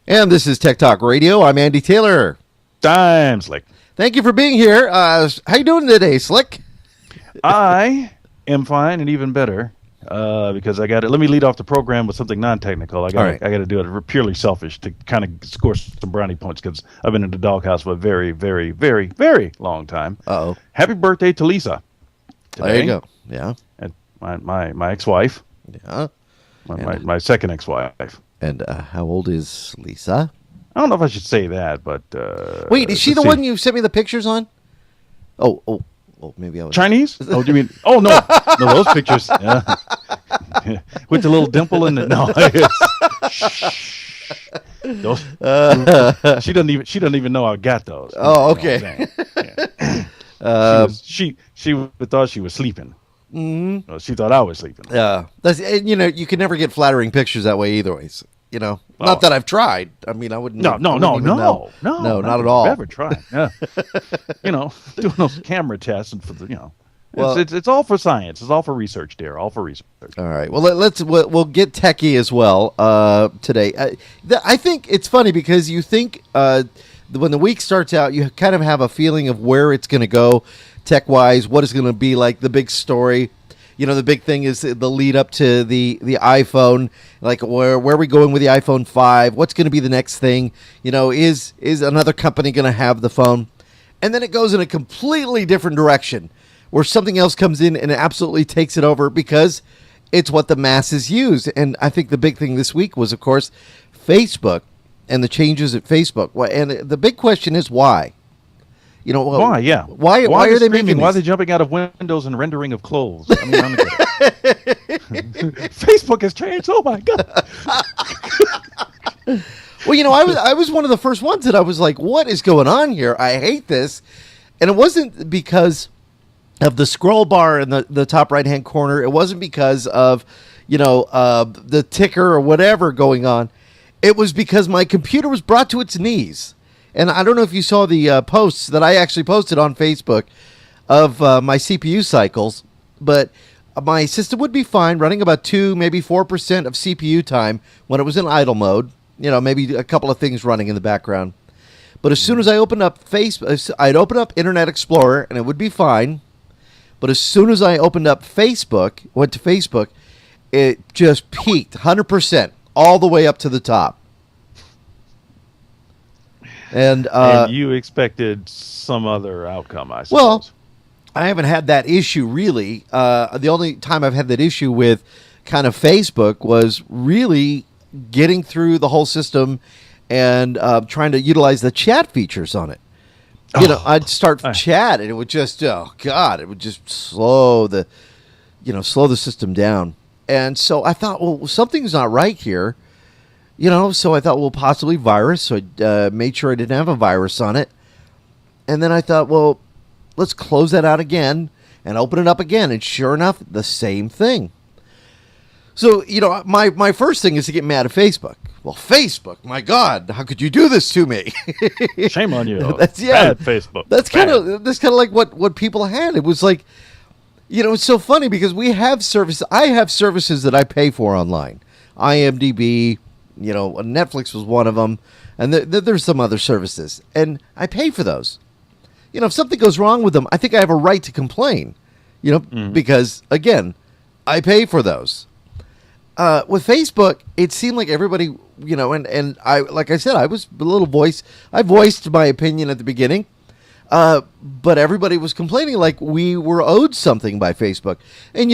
And this is Tech Talk Radio. I'm Andy Taylor. I'm Slick. Thank you for being here. How you doing today, Slick? I am fine and even better because I got it. Let me lead off the program with something non-technical. I got to do it purely selfish to kind of score some brownie points because I've been in the doghouse for a very, very, very, very long time. Uh-oh. Happy birthday to Lisa. Today. There you go. Yeah. And my ex-wife. Yeah. My second ex-wife. And how old is Lisa? I don't know if I should say that, but... Wait, is she the one you sent me the pictures on? Oh, maybe I was... Chinese? Oh, do you mean... Oh, no. No, those pictures. Yeah. With the little dimple in it. No. Those, she doesn't even know I got those. Oh, okay. Yeah. She thought she was sleeping. Mm-hmm. Well, she thought I was sleeping. Yeah. You can never get flattering pictures that way either ways. Not that I've tried. I mean, I wouldn't. No, not at all. Never tried. Yeah. Doing those camera tests and for the, well, it's all for science. It's all for research, dear. All for research. All right. Well, we'll get techie as well today. I think it's funny because you think when the week starts out, you kind of have a feeling of where it's going to go tech-wise, what is going to be like the big story. The big thing is the lead up to the iPhone, like where are we going with the iPhone 5? What's going to be the next thing? Is another company going to have the phone? And then it goes in a completely different direction where something else comes in and absolutely takes it over because it's what the masses use. And I think the big thing this week was, of course, Facebook and the changes at Facebook. And the big question is why? Why? Yeah. Why are they making? Why are they jumping out of windows and rendering of clothes? I mean, Facebook has changed. Oh my god. Well, I was one of the first ones that I was like, "What is going on here? I hate this," and it wasn't because of the scroll bar in the top right hand corner. It wasn't because of the ticker or whatever going on. It was because my computer was brought to its knees. And I don't know if you saw the posts that I actually posted on Facebook of my CPU cycles, but my system would be fine running about 2, maybe 4% of CPU time when it was in idle mode. Maybe a couple of things running in the background. But as soon as I opened up Facebook, I'd open up Internet Explorer and it would be fine. But as soon as I opened up went to Facebook, it just peaked 100% all the way up to the top. And you expected some other outcome, I suppose. Well, I haven't had that issue really. The only time I've had that issue with kind of Facebook was really getting through the whole system and trying to utilize the chat features on it. I'd start chat and it would just, it would just slow the system down. And so I thought, well, something's not right here. So I thought, well, possibly virus. So I made sure I didn't have a virus on it. And then I thought, well, let's close that out again and open it up again. And sure enough, the same thing. So, my first thing is to get mad at Facebook. Well, Facebook, my God, how could you do this to me? Shame on you. Bad Facebook. That's kind of like what people had. It was like, it's so funny because we have services. I have services that I pay for online. IMDb. Netflix was one of them, and there's some other services, and I pay for those. If something goes wrong with them, I think I have a right to complain, because, again, I pay for those. With Facebook, it seemed like everybody, and I, like I said, I voiced my opinion at the beginning, but everybody was complaining like we were owed something by Facebook. And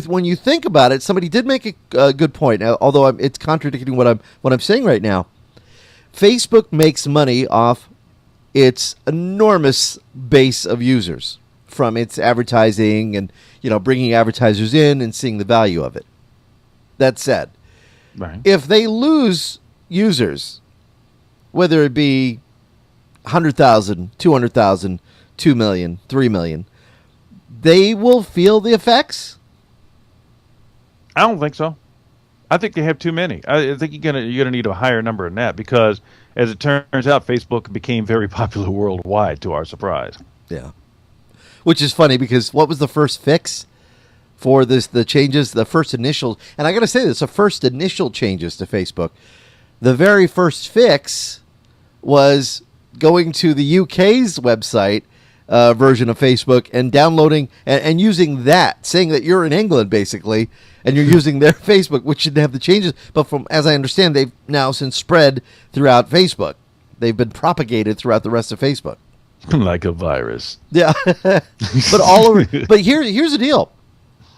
when you think about it, somebody did make a good point, although it's contradicting what I'm saying right now. Facebook makes money off its enormous base of users from its advertising and bringing advertisers in and seeing the value of it. That said, right. If they lose users, whether it be 100,000, 200,000, 2 million, 3 million, they will feel the effects? I don't think so. I think they have too many. I think you're gonna need a higher number than that because, as it turns out, Facebook became very popular worldwide to our surprise. Yeah. Which is funny because what was the first fix for the changes, the first initial, and I got to say this, the first initial changes to Facebook The very first fix was going to the UK's website version of Facebook and downloading and using that, saying that you're in England, basically, and you're using their Facebook, which shouldn't have the changes. But from as I understand, they've now since spread throughout Facebook. They've been propagated throughout the rest of Facebook. Like a virus. Yeah. But all over. But here's the deal.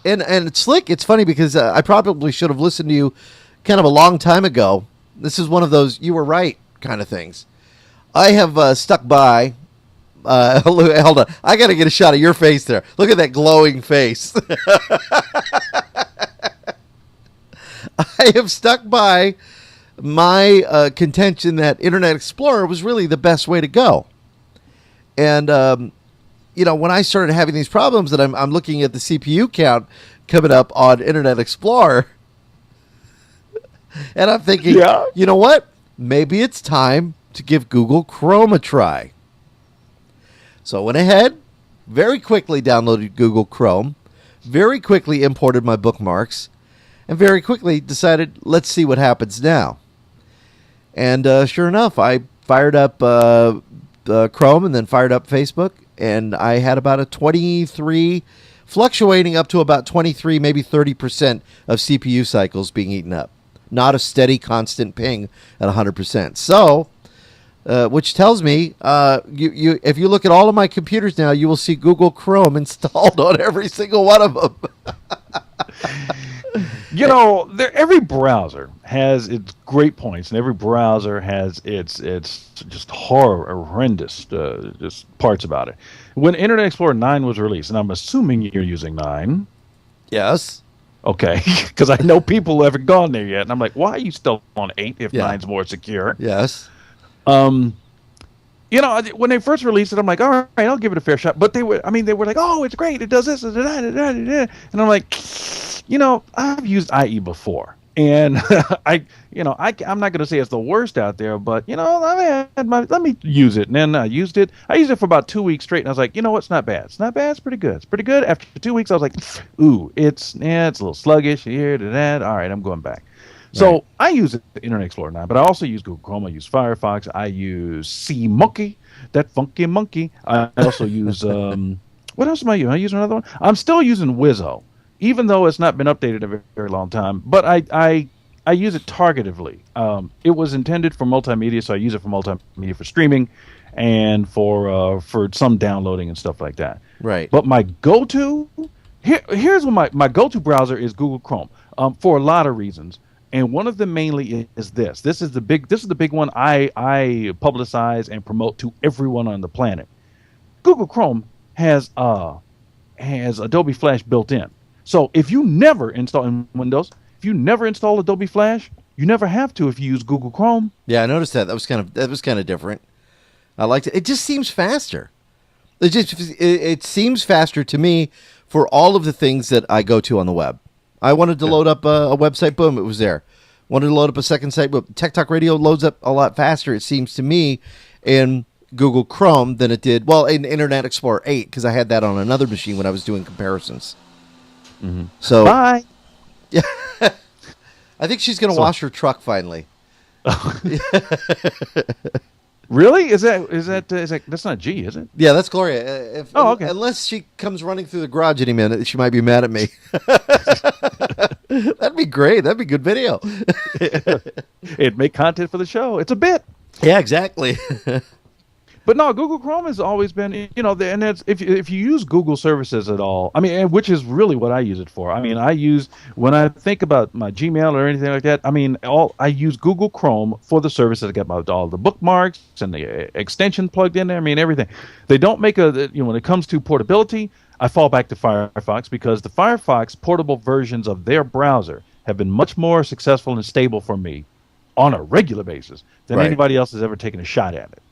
And it's slick. It's funny because I probably should have listened to you kind of a long time ago. This is one of those you were right kind of things. I have stuck by. Hold on. I got to get a shot of your face there. Look at that glowing face. I have stuck by my contention that Internet Explorer was really the best way to go. And, when I started having these problems that I'm looking at the CPU count coming up on Internet Explorer, and I'm thinking, you know what? Maybe it's time to give Google Chrome a try. So I went ahead, very quickly downloaded Google Chrome, very quickly imported my bookmarks, and very quickly decided, let's see what happens now. And sure enough, I fired up Chrome and then fired up Facebook, and I had about a 23, fluctuating up to about 23, maybe 30% of CPU cycles being eaten up. Not a steady, constant ping at 100%. So, which tells me, if you look at all of my computers now, you will see Google Chrome installed on every single one of them. Every browser has its great points, and every browser has its just horrendous just parts about it. When Internet Explorer 9 was released, and I'm assuming you're using 9. Yes. Okay, because I know people who haven't gone there yet, and I'm like, why are you still on 8 if 9's more secure? Yes. When they first released it, I'm like, all right, I'll give it a fair shot. But they were like, oh, it's great, it does this, and that. And I'm like, I've used IE before, and I'm not going to say it's the worst out there, but let me use it. And then I used it. I used it for about 2 weeks straight, and I was like, it's not bad. It's not bad. It's pretty good. It's pretty good. After 2 weeks, I was like, ooh, it's a little sluggish here to that. All right, I'm going back. So right. I use Internet Explorer 9, but I also use Google Chrome. I use Firefox. I use CMonkey, that funky monkey. I also use what else am I using? I use another one. I'm still using Wizzo, even though it's not been updated in a very long time. But I use it targetedly. It was intended for multimedia, so I use it for multimedia for streaming and for some downloading and stuff like that. Right. But my go-to here's what my go-to browser is Google Chrome for a lot of reasons. And one of them mainly is this. This is the big one I publicize and promote to everyone on the planet. Google Chrome has Adobe Flash built in. So if you never install in Windows, if you never install Adobe Flash, you never have to if you use Google Chrome. Yeah, I noticed that. That was kind of different. I liked it. It just seems faster. It seems faster to me for all of the things that I go to on the web. I wanted to load up a website, boom, it was there. Wanted to load up a second site, but TechtalkRadio loads up a lot faster, it seems to me, in Google Chrome than it did, in Internet Explorer 8, because I had that on another machine when I was doing comparisons. Mm-hmm. So, bye. Yeah, I think she's going to wash her truck finally. Really? Is that that's not G, is it? Yeah, that's Gloria. Okay. Unless she comes running through the garage any minute, she might be mad at me. That'd be great. That'd be good video. It'd make content for the show. It's a bit. Yeah, exactly. But no, Google Chrome has always been, and that's if you use Google services at all, which is really what I use it for. When I think about my Gmail or anything like that, I use Google Chrome for the services. I got all the bookmarks and the extension plugged in there. Everything. They don't make when it comes to portability, I fall back to Firefox because the Firefox portable versions of their browser have been much more successful and stable for me on a regular basis than anybody else has ever taken a shot at it.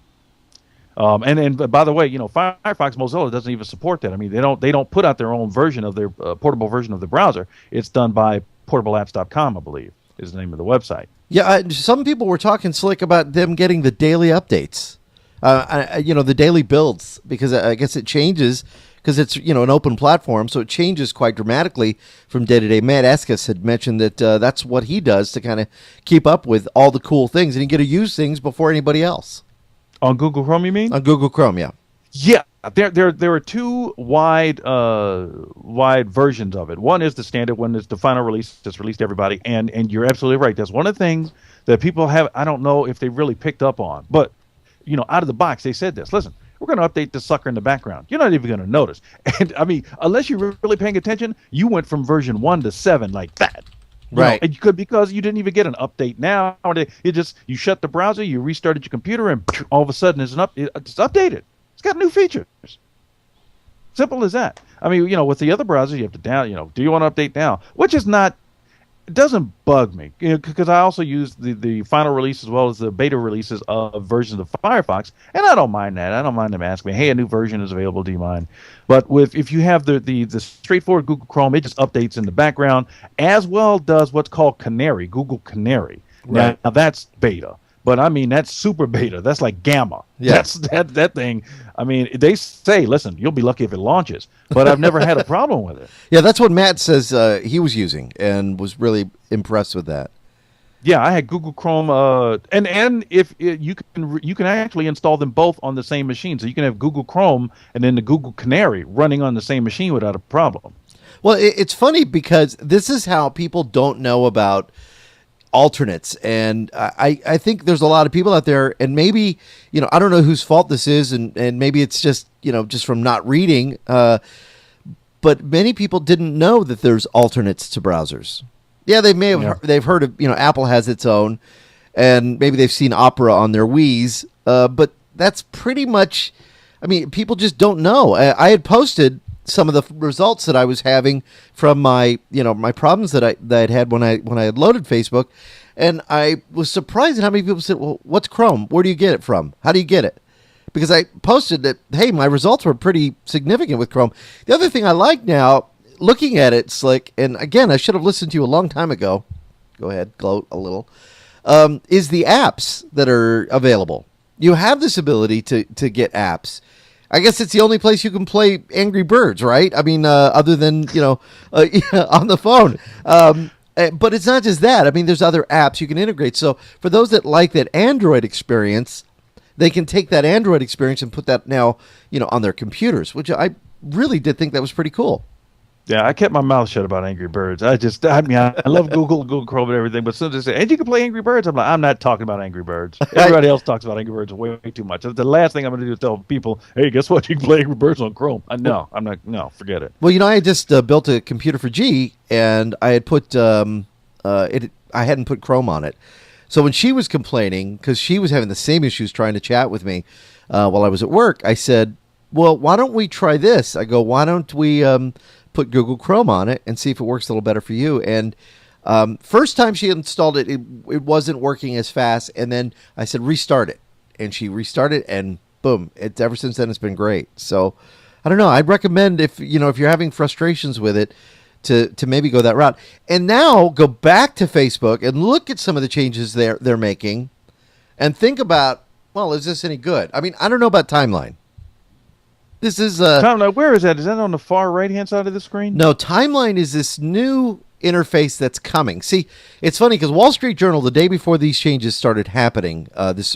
And by the way, Firefox Mozilla doesn't even support that. They don't put out their own version of their portable version of the browser. It's done by portableapps.com, I believe, is the name of the website. Yeah, some people were talking slick about them getting the daily updates, the daily builds, because I guess it changes because it's an open platform, so it changes quite dramatically from day to day. Matt Escas had mentioned that that's what he does to kind of keep up with all the cool things, and you get to use things before anybody else. On Google Chrome, you mean? On Google Chrome, yeah. Yeah, there are two wide versions of it. One is the standard one, is the final release that's released to everybody, and you're absolutely right. That's one of the things that people have. I don't know if they really picked up on, but out of the box they said this. Listen, we're going to update this sucker in the background. You're not even going to notice. And I mean, unless you're really paying attention, you went from version 1 to 7 like that. Right. And you could, because you didn't even get an update now. You shut the browser, you restarted your computer, and all of a sudden it's updated. It's got new features. Simple as that. I mean, with the other browsers, you have to do you want to update now? Which is not, it doesn't bug me, because I also use the final release as well as the beta releases of versions of Firefox, and I don't mind that. I don't mind them asking me, hey, a new version is available, do you mind? But if you have the straightforward Google Chrome, it just updates in the background, as well does what's called Canary, Google Canary. Right. Now that's beta. But I mean, that's super beta. That's like gamma. Yeah. That's that thing. I mean, they say, listen, you'll be lucky if it launches. But I've never had a problem with it. Yeah, that's what Matt says he was using and was really impressed with that. Yeah, I had Google Chrome, and if you can actually install them both on the same machine, so you can have Google Chrome and then the Google Canary running on the same machine without a problem. Well, it's funny because this is how people don't know about alternates, and I think there's a lot of people out there, and maybe I don't know whose fault this is, and maybe it's just just from not reading, but many people didn't know that there's alternates to browsers. Yeah, they may have they've heard of Apple has its own, and maybe they've seen Opera on their Wiis, but that's pretty much, I mean, people just don't know. I had posted some of the results that I was having from my my problems that I'd had when I had loaded Facebook, and I was surprised at how many people said, well, what's Chrome? Where do you get it from? How do you get it? Because I posted that, hey, my results were pretty significant with Chrome. The other thing I like now, looking at it, Slick, and again, I should have listened to you a long time ago. Go ahead, gloat a little. Is the apps that are available. You have this ability to get apps. I guess it's the only place you can play Angry Birds, right? I mean, other than, on the phone. But it's not just that. I mean, there's other apps you can integrate. So for those that like that Android experience, they can take that Android experience and put that now, on their computers, which I really did think that was pretty cool. Yeah, I kept my mouth shut about Angry Birds. I love Google Chrome and everything, but as soon as they say, and you can play Angry Birds, I'm like, I'm not talking about Angry Birds. Everybody else talks about Angry Birds way too much. The last thing I'm going to do is tell people, hey, guess what? You can play Angry Birds on Chrome. No, I'm not. No, forget it. Well, I had just built a computer for G, and I had put I hadn't put Chrome on it. So when she was complaining, because she was having the same issues trying to chat with me while I was at work, I said, well, why don't we try this? I go, why don't we put Google Chrome on it and see if it works a little better for you? And first time she installed it, it wasn't working as fast. And then I said, restart it. And she restarted, and boom, ever since then, it's been great. So I don't know. I'd recommend if you're having frustrations with it, to maybe go that route. And now go back to Facebook and look at some of the changes they're making and think about, well, is this any good? I mean, I don't know about Timeline. This is Timeline, where is that? Is that on the far right-hand side of the screen? No, Timeline is this new interface that's coming. See, it's funny because Wall Street Journal, the day before these changes started happening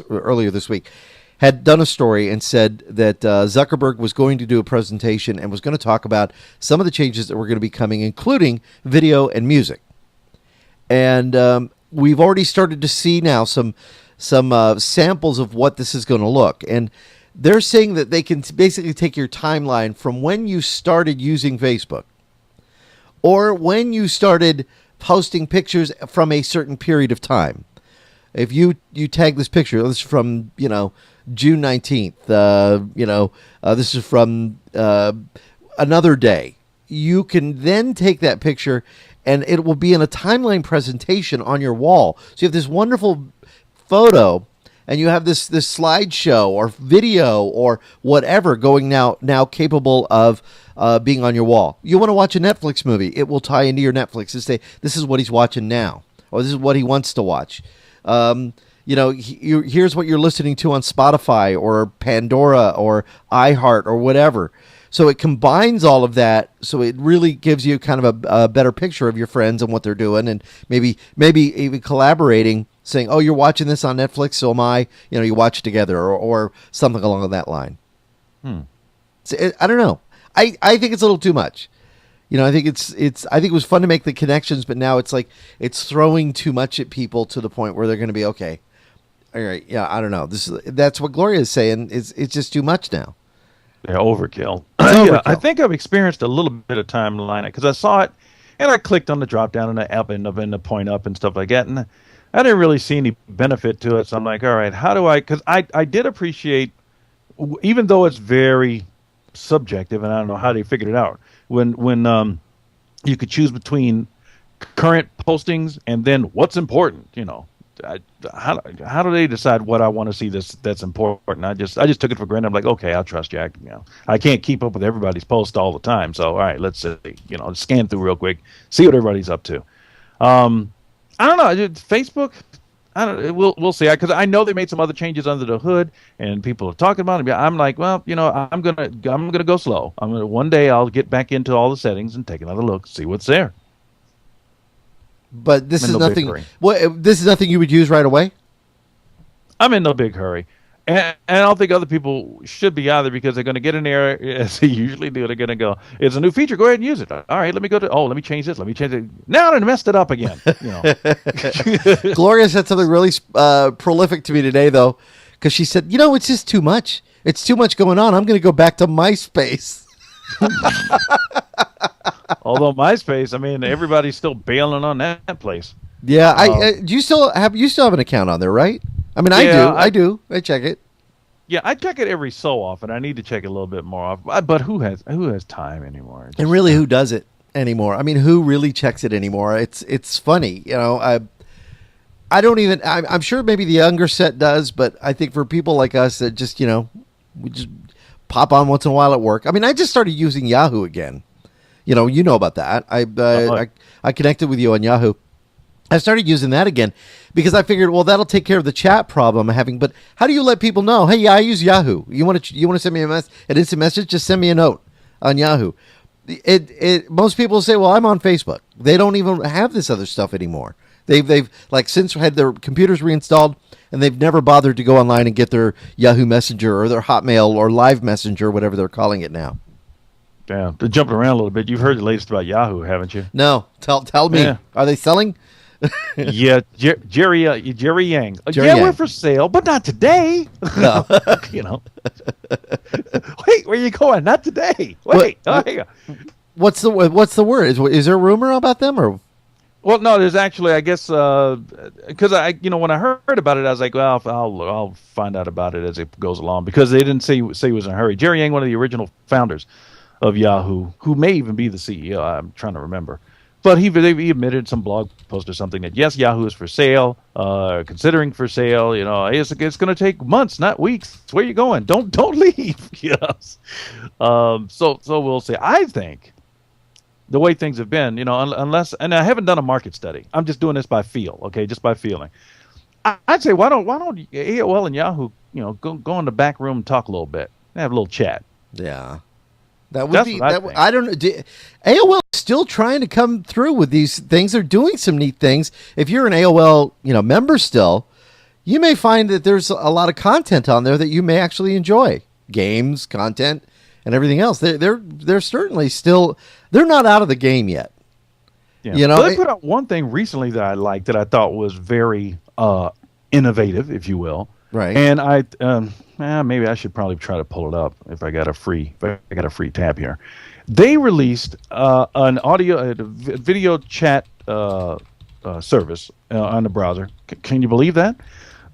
earlier this week, had done a story and said that Zuckerberg was going to do a presentation and was going to talk about some of the changes that were going to be coming, including video and music. And we've already started to see now some samples of what this is going to look. And they're saying that they can basically take your timeline from when you started using Facebook or when you started posting pictures from a certain period of time. If you tag this picture, this is from, June 19th, this is from another day. You can then take that picture and it will be in a timeline presentation on your wall. So you have this wonderful photo and you have this slideshow or video or whatever going now capable of being on your wall. You want to watch a Netflix movie, it will tie into your Netflix and say, this is what he's watching now, or this is what he wants to watch. Here's what you're listening to on Spotify or Pandora or iHeart or whatever. So it combines all of that. So it really gives you kind of a better picture of your friends and what they're doing, and maybe even collaborating, saying, "Oh, you're watching this on Netflix, so am I." You know, you watch it together, or something along that line. So I don't know. I think it's a little too much. You know, I think I think it was fun to make the connections, but now it's like it's throwing too much at people to the point where they're going to be okay. All right, yeah, I don't know. That's what Gloria is saying. It's just too much now. Yeah, overkill. Overkill. Yeah, I think I've experienced a little bit of timeline because I saw it and I clicked on the drop down and the up and the point up and stuff like that, and I didn't really see any benefit to it. So I'm like, all right, how do I? Because I did appreciate, even though it's very subjective and I don't know how they figured it out. When you could choose between current postings and then what's important, you know. How do they decide what I want to see that's important? I just took it for granted. I'm like, okay, I'll trust you. I can't keep up with everybody's post all the time. So all right, let's see. You know, scan through real quick, see what everybody's up to. I don't know. Facebook. I don't. We'll see. Because I know they made some other changes under the hood, and people are talking about it. I'm like, well, you know, I'm gonna go slow. One day I'll get back into all the settings and take another look, see what's there. But this is nothing. This is nothing you would use right away. I'm in no big hurry, and I don't think other people should be either because they're going to get in there as they usually do. They're going to go, "It's a new feature. Go ahead and use it." All right, let me go to. Oh, let me change this. Let me change it. Now I messed it up again. You know. Gloria said something really prolific to me today, though, because she said, "You know, it's just too much. It's too much going on. I'm going to go back to MySpace." Although MySpace, I mean, everybody's still bailing on that place. Yeah, do you still have an account on there, right? I mean, yeah, I do. I check it. Yeah, I check it every so often. I need to check it a little bit more often. But who has time anymore? And really, who does it anymore? I mean, who really checks it anymore? It's funny, you know. I don't even. I'm sure maybe the younger set does, but I think for people like us that just, you know, we just pop on once in a while at work. I mean, I just started using Yahoo again. You know about that. I connected with you on Yahoo. I started using that again because I figured, well, that'll take care of the chat problem I'm having. But how do you let people know? Hey, yeah, I use Yahoo. You want to send me an instant message? Just send me a note on Yahoo. Most people say, well, I'm on Facebook. They don't even have this other stuff anymore. They've like since had their computers reinstalled, and they've never bothered to go online and get their Yahoo Messenger or their Hotmail or Live Messenger, whatever they're calling it now. Yeah, to jump around a little bit, you've heard the latest about Yahoo, haven't you? No, tell me. Yeah. Are they selling? Yeah, Jerry Yang. Jerry Yang. We're for sale, but not today. No. You know. Wait, where are you going? Not today. Wait. What's the word? Is there a rumor about them or? Well, no, there's actually, I guess, because when I heard about it, I was like, well, I'll find out about it as it goes along because they didn't say he was in a hurry. Jerry Yang, one of the original founders of Yahoo, who may even be the CEO. I'm trying to remember. But he admitted some blog post or something that, yes, Yahoo is for sale, considering for sale. You know, it's going to take months, not weeks. Where are you going? Don't leave. Yes. So we'll see. I think the way things have been, you know, unless, and I haven't done a market study. I'm just doing this by feel, okay, just by feeling. I'd say why don't AOL and Yahoo, you know, go in the back room and talk a little bit, have a little chat. Yeah. That would be. I don't know. AOL is still trying to come through with these things. They're doing some neat things. If you're an AOL, member still, you may find that there's a lot of content on there that you may actually enjoy. Games, content, and everything else. They're certainly still. They're not out of the game yet. Yeah. Well, they put out one thing recently that I liked that I thought was very innovative, if you will. Right. And maybe I should probably try to pull it up if I got a free tab here. They released an video chat service on the browser. Can you believe that?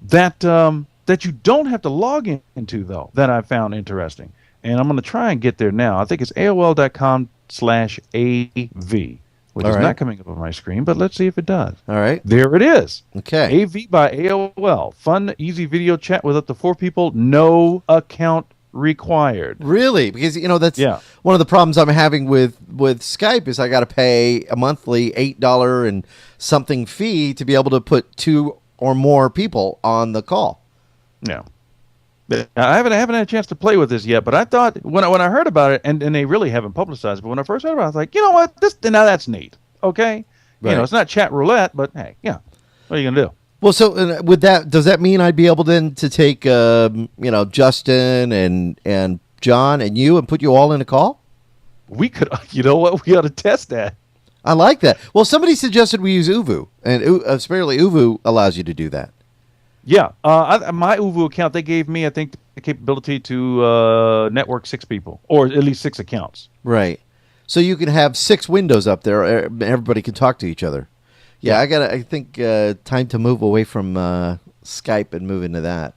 That you don't have to log into, though, that I found interesting. And I'm going to try and get there now. I think it's AOL.com/AV. Which is not coming up on my screen, but let's see if it does. All right. There it is. Okay. AV by AOL. Fun, easy video chat with up to 4 people. No account required. Really? Because, that's one of the problems I'm having with Skype is I got to pay a monthly $8 and something fee to be able to put 2 or more people on the call. Yeah. I haven't had a chance to play with this yet, but I thought when I heard about it, and they really haven't publicized it, but when I first heard about it, I was like, you know what, now that's neat. Okay, Right. you know, it's not chat roulette, but hey, yeah, what are you gonna do? Well, so with that, does that mean I'd be able then to take, Justin and John and you and put you all in a call? We could, you know what, we ought to test that. I like that. Well, somebody suggested we use Uvu, and apparently Uvu allows you to do that. Yeah, my Uvu account, they gave me, I think, the capability to network 6 people, or at least 6 accounts. Right. So you can have 6 windows up there. Everybody can talk to each other. Yeah, I think time to move away from Skype and move into that.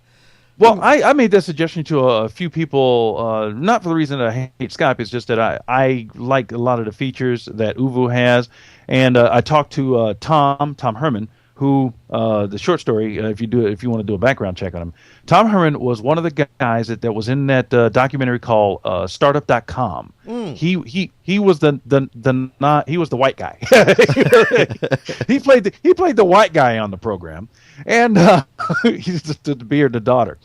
Well, I made that suggestion to a few people, not for the reason that I hate Skype. It's just that I like a lot of the features that Uvu has. And I talked to Tom Herman, who the short story, if you want to do a background check on him, Tom Herman was one of the guys that was in that documentary called Startup.com. He was he was the white guy. he played the white guy on the program, and he's the bearded daughter.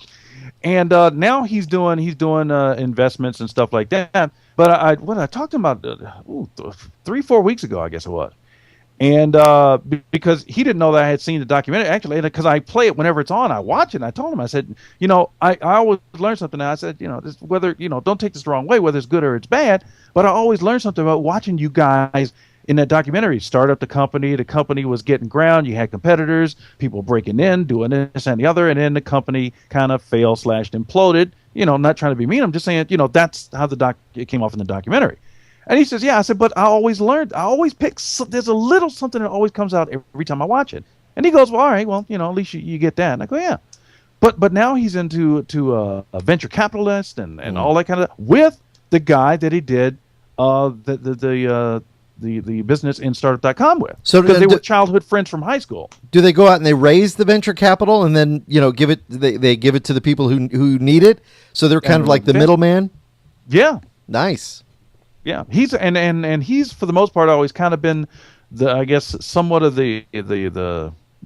And now he's doing investments and stuff like that. But I talked to him about 3-4 weeks ago, I guess it was. And because he didn't know that I had seen the documentary, actually, because I play it whenever it's on, I watch it. And I told him, I said, I always learn something. Now I said, whether don't take this the wrong way, whether it's good or it's bad, but I always learn something about watching you guys in that documentary. Start up the company was getting ground, you had competitors, people breaking in, doing this and the other, and then the company kind of failed / imploded. I'm not trying to be mean. I'm just saying, that's how it came off in the documentary. And he says, yeah. I said, but I always pick, there's a little something that always comes out every time I watch it. And he goes, well, all right, well, at least you get that. And I go, yeah. But now he's into a venture capitalist and all that kind of, with the guy that he did the business in startup.com with. So because they were childhood friends from high school. Do they go out and they raise the venture capital and then, give it, they give it to the people who need it? So they're kind of like the middleman? Yeah. Nice. Yeah, he's and he's for the most part always kind of been I guess somewhat of the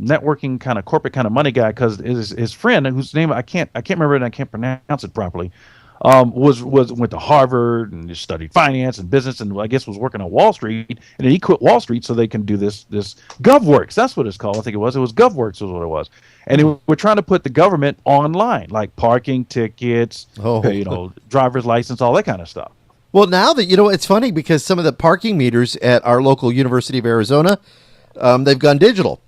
networking kind of corporate kind of money guy, because his friend, whose name I can't remember and I can't pronounce it properly, went to Harvard and just studied finance and business, and I guess was working on Wall Street, and then he quit Wall Street so they can do this GovWorks. That's what it's called. I think it was GovWorks was what it was, and we're trying to put the government online, like parking tickets, driver's license, all that kind of stuff. Well, now that, it's funny because some of the parking meters at our local University of Arizona, they've gone digital,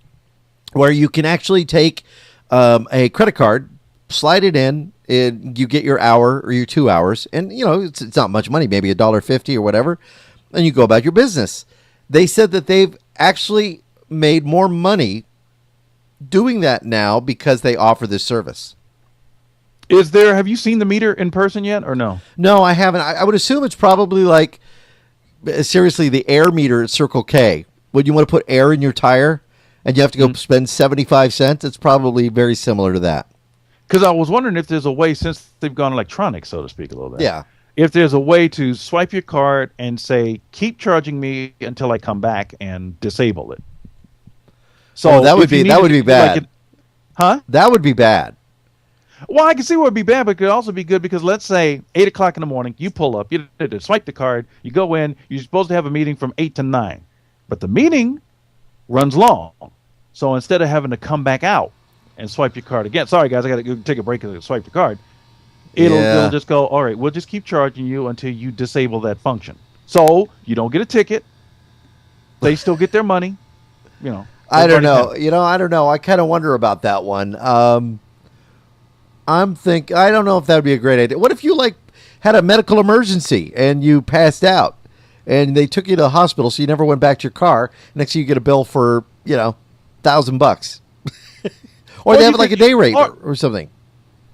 where you can actually take a credit card, slide it in, and you get your hour or your 2 hours, and, it's not much money, maybe $1.50 or whatever, and you go about your business. They said that they've actually made more money doing that now because they offer this service. Have you seen the meter in person yet or no? No, I haven't. I would assume it's probably like, seriously, the air meter at Circle K. When you want to put air in your tire and you have to go spend 75 cents, it's probably very similar to that. Because I was wondering if there's a way, since they've gone electronic, so to speak, a little bit. Yeah. If there's a way to swipe your card and say, keep charging me until I come back, and disable it. So that would be bad. Huh? That would be bad. Well, I can see where it'd be bad, but it could also be good, because let's say 8 o'clock in the morning, you pull up, you swipe the card, you go in, you're supposed to have a meeting from 8 to 9, but the meeting runs long. So instead of having to come back out and swipe your card again, sorry guys, I got to go take a break and swipe the card, it'll just go, all right, we'll just keep charging you until you disable that function. So you don't get a ticket. They still get their money. I don't know. I don't know. I kind of wonder about that one. I don't know if that would be a great idea. What if you had a medical emergency and you passed out and they took you to the hospital, so you never went back to your car? Next thing you get a bill for, $1,000 or they have a day rate or something.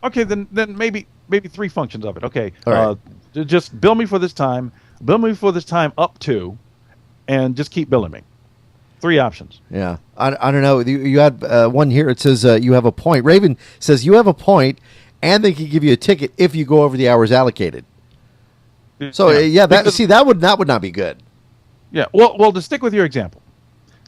Okay. Then maybe 3 functions of it. Okay. All right. Just bill me for this time up to, and just keep billing me. 3 options. Yeah. I don't know. You had one here. It says you have a point. Raven says you have a point, and they can give you a ticket if you go over the hours allocated. So, that would not be good. Yeah. Well, to stick with your example,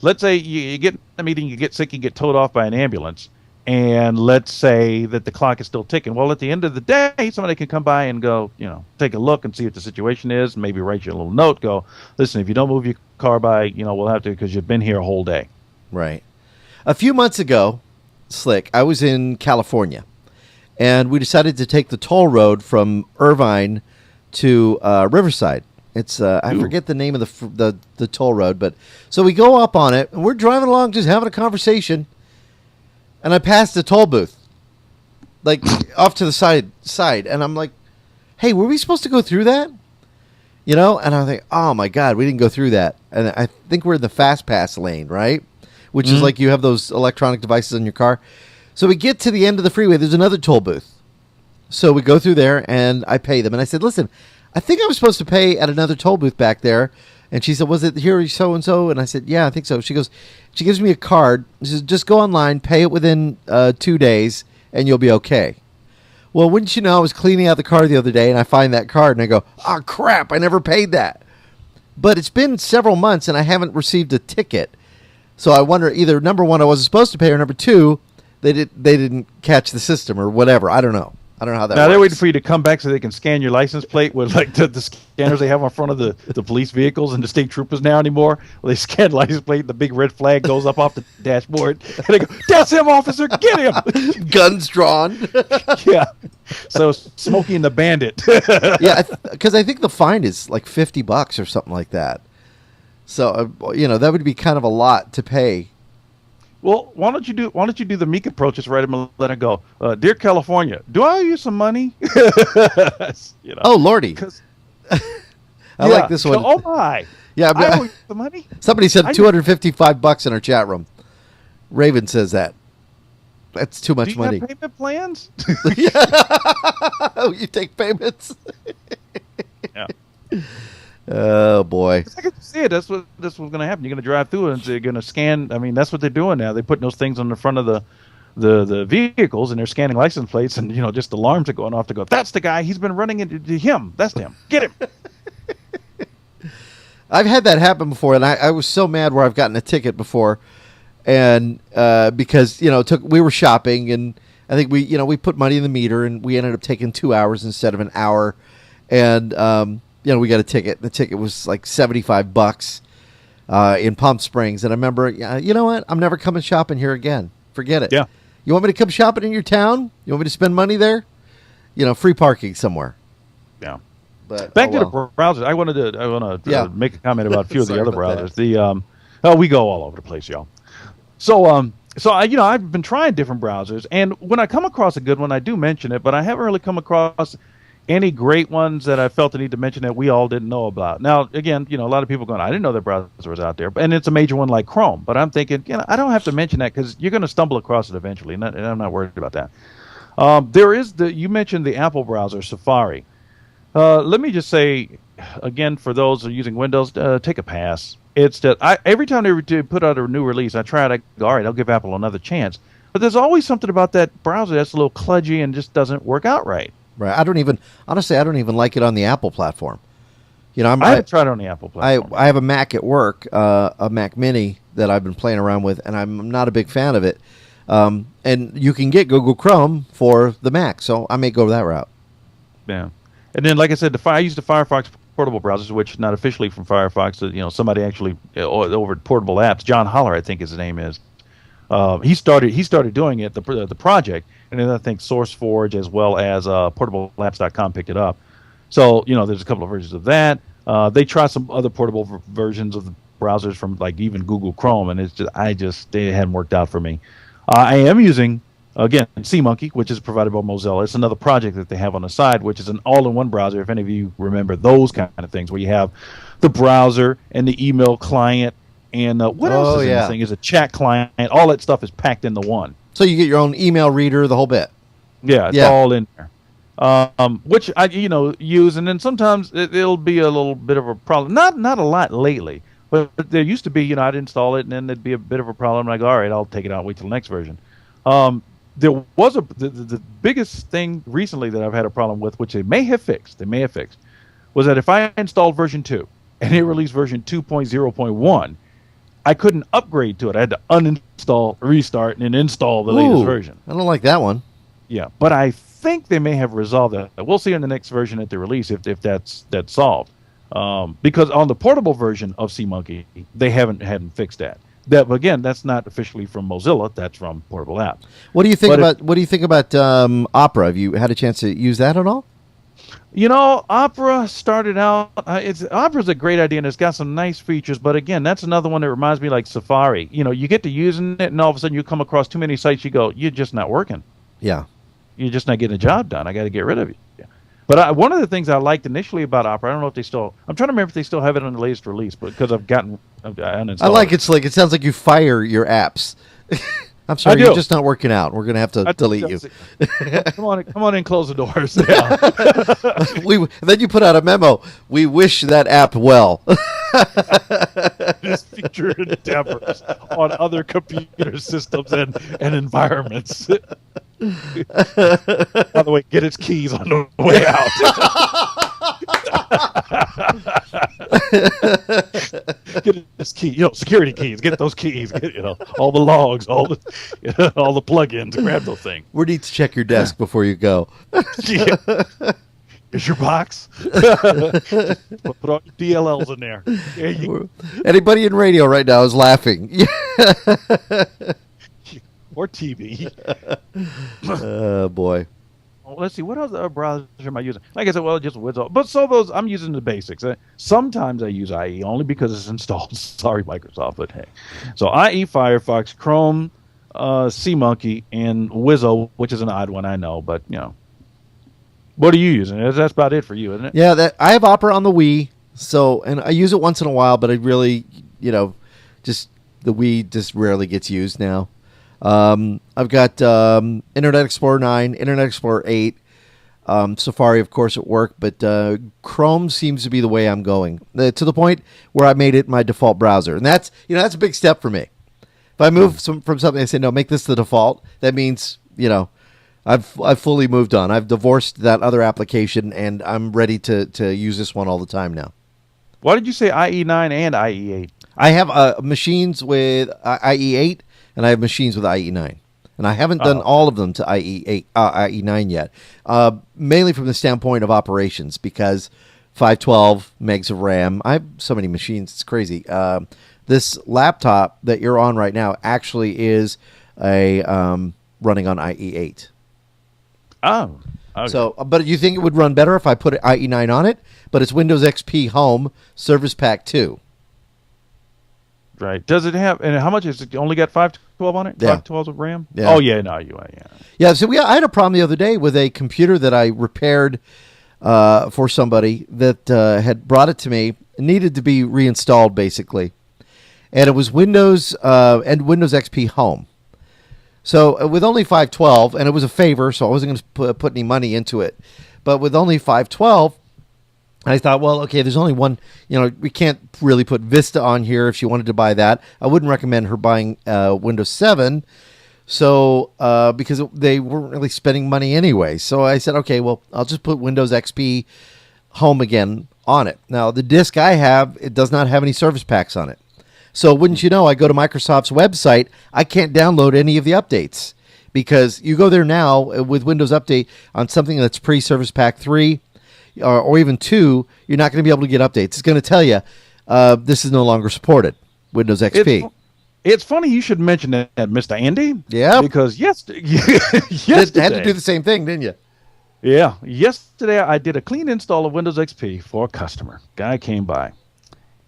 let's say you get in a meeting, you get sick, you get towed off by an ambulance, and let's say that the clock is still ticking. Well, at the end of the day, somebody can come by and go, take a look and see what the situation is, maybe write you a little note, go, listen, if you don't move your car by, we'll have to, because you've been here a whole day. Right. A few months ago, Slick, I was in California, and we decided to take the toll road from Irvine to Riverside. It's I forget the name of the toll road, but so we go up on it, and we're driving along just having a conversation. And I passed the toll booth, like off to the side, and I'm like, "Hey, were we supposed to go through that?" And I think, "Oh my God, we didn't go through that." And I think we're in the fast pass lane, right? Which is like you have those electronic devices in your car. So we get to the end of the freeway. There's another toll booth. So we go through there, and I pay them. And I said, "Listen, I think I was supposed to pay at another toll booth back there." And she said, "Was it here so and so?" And I said, "Yeah, I think so." She gives me a card. She says, "Just go online, pay it within 2 days, and you'll be okay." Well, wouldn't you know, I was cleaning out the car the other day, and I find that card, and I go, "Oh, crap, I never paid that." But it's been several months, and I haven't received a ticket. So I wonder, either number one, I wasn't supposed to pay, or number two, they didn't catch the system or whatever. I don't know. I don't know how that works. Now, they're waiting for you to come back so they can scan your license plate with like the scanners they have on front of the police vehicles and the state troopers now anymore. Well, they scan the license plate, the big red flag goes up off the dashboard, and they go, "That's him, officer, get him!" Guns drawn. Yeah. So Smokey and the Bandit. Yeah, because I think the fine is like $50 or something like that. So that would be kind of a lot to pay. Well, why don't you do the meek approach? Just write him a letter and go, "Dear California, do I owe you some money?" Oh, Lordy. I like this one. Oh, my. Yeah, I owe you the money. Somebody said $255 in our chat room. Raven says that. That's too much money. Do you have payment plans? Oh, you take payments? Yeah. Oh, boy. I can see it. That's what's going to happen. You're going to drive through it, and they're going to scan. I mean, that's what they're doing now. They're putting those things on the front of the vehicles, and they're scanning license plates, and just alarms are going off to go, "That's the guy. He's been running into him. That's him. Get him." I've had that happen before, and I was so mad where I've gotten a ticket before, and because we were shopping, and I think we put money in the meter, and we ended up taking 2 hours instead of an hour, and we got a ticket. The ticket was like $75 in Palm Springs, and I remember, you know what? I'm never coming shopping here again. Forget it. Yeah. You want me to come shopping in your town? You want me to spend money there? Free parking somewhere. Yeah. But back to the browsers. I want to make a comment about a few of the other browsers. We go all over the place, y'all. So I've been trying different browsers, and when I come across a good one, I do mention it, but I haven't really come across any great ones that I felt the need to mention that we all didn't know about. Now, again, a lot of people going, "I didn't know that browser was out there," and it's a major one like Chrome. But I'm thinking, I don't have to mention that because you're going to stumble across it eventually, and I'm not worried about that. There is you mentioned the Apple browser, Safari. Let me just say, again, for those who are using Windows, take a pass. It's that every time they put out a new release, I try to go, all right, I'll give Apple another chance. But there's always something about that browser that's a little kludgy and just doesn't work out right. Right. I don't even like it on the Apple platform. I haven't tried it on the Apple platform. I have a Mac at work, a Mac Mini that I've been playing around with, and I'm not a big fan of it. And you can get Google Chrome for the Mac, so I may go that route. Yeah. And then, like I said, I use the Firefox portable browsers, which not officially from Firefox. Somebody actually over at Portable Apps, John Holler, I think his name is. He started doing it, the project, and then I think SourceForge as well as PortableApps.com picked it up. So there's a couple of versions of that. They try some other portable versions of the browsers from like even Google Chrome, and it hadn't worked out for me. I am using again SeaMonkey, which is provided by Mozilla. It's another project that they have on the side, which is an all-in-one browser. If any of you remember those kind of things, where you have the browser and the email client. And what else is in this thing? Is a chat client. All that stuff is packed into one. So you get your own email reader, the whole bit. Yeah, it's all in there. Which I use, and then sometimes it'll be a little bit of a problem. Not a lot lately, but there used to be. I'd install it, and then there'd be a bit of a problem. Like, all right, I'll take it out, wait till the next version. There was the biggest thing recently that I've had a problem with, which they may have fixed, was that if I installed version 2 and they released version 2.0.1. I couldn't upgrade to it. I had to uninstall, restart, and then install the latest version. I don't like that one. Yeah, but I think they may have resolved that. We'll see in the next version at the release if that's solved. Because on the portable version of SeaMonkey, they hadn't fixed that. That again, that's not officially from Mozilla. That's from Portable App. What do you think about Opera? Have you had a chance to use that at all? Opera started out. Opera's a great idea, and it's got some nice features. But again, that's another one that reminds me like Safari. You get to using it, and all of a sudden you come across too many sites. You go, you're just not working. Yeah, you're just not getting a job done. I got to get rid of you. Yeah. But one of the things I liked initially about Opera, I don't know if they still. I'm trying to remember if they still have it on the latest release, but because I've uninstalled. I like it. It sounds like you fire your apps. I'm sorry, you're just not working out. We're going to have to delete you. Come on and close the doors. Then you put out a memo. We wish that app well. This feature endeavors on other computer systems and environments. By the way, get its keys on the way out. Get this key, security keys. Get those keys. Get, all the logs, all the plugins. Grab those things. We need to check your desk before you go. Yeah. Is your box? Put all your DLLs in there. Anybody in radio right now is laughing. Or TV. Oh boy. Let's see, what other browser am I using? Like I said, just Wizard. But I'm using the basics. Sometimes I use IE only because it's installed. Sorry, Microsoft, but hey. So IE, Firefox, Chrome, SeaMonkey, and Wizzo, which is an odd one, I know, but what are you using? That's about it for you, isn't it? Yeah, I have Opera on the Wii, and I use it once in a while, but I really, just the Wii just rarely gets used now. I've got Internet Explorer 9, Internet Explorer 8, Safari, of course, at work, but Chrome seems to be the way I'm going, to the point where I made it my default browser. And that's a big step for me. If I move from something, I say, no, make this the default, that means, I've fully moved on. I've divorced that other application, and I'm ready to use this one all the time now. Why did you say IE9 and IE8? I have machines with IE8, and I have machines with IE9. And I haven't done all of them to IE9 yet, mainly from the standpoint of operations, because 512 megs of RAM. I have so many machines, it's crazy. This laptop that you're on right now actually is a running on IE8. Oh, okay. So, but you think it would run better if I put IE9 on it? But it's Windows XP Home Service Pack 2. Right. Does it have, and how much is it? You only got 512 on it? Yeah. 512 of RAM? Yeah. Oh, yeah, no, yeah. Yeah, so I had a problem the other day with a computer that I repaired for somebody that had brought it to me. It needed to be reinstalled, basically. And it was Windows and Windows XP Home. So with only 512, and it was a favor, so I wasn't going to put any money into it. But with only 512, I thought, well, okay, there's only one. We can't really put Vista on here if she wanted to buy that. I wouldn't recommend her buying Windows 7, so because they weren't really spending money anyway. So I said, okay, well, I'll just put Windows XP Home again on it. Now, the disk I have, it does not have any service packs on it. So wouldn't you know, I go to Microsoft's website, I can't download any of the updates, because you go there now with Windows Update on something that's pre-Service Pack 3 or even 2, you're not going to be able to get updates. It's going to tell you this is no longer supported, Windows XP. It's funny you should mention that, Mr. Andy. Yeah. Because yesterday... You had to do the same thing, didn't you? Yeah. Yesterday, I did a clean install of Windows XP for a customer. Guy came by.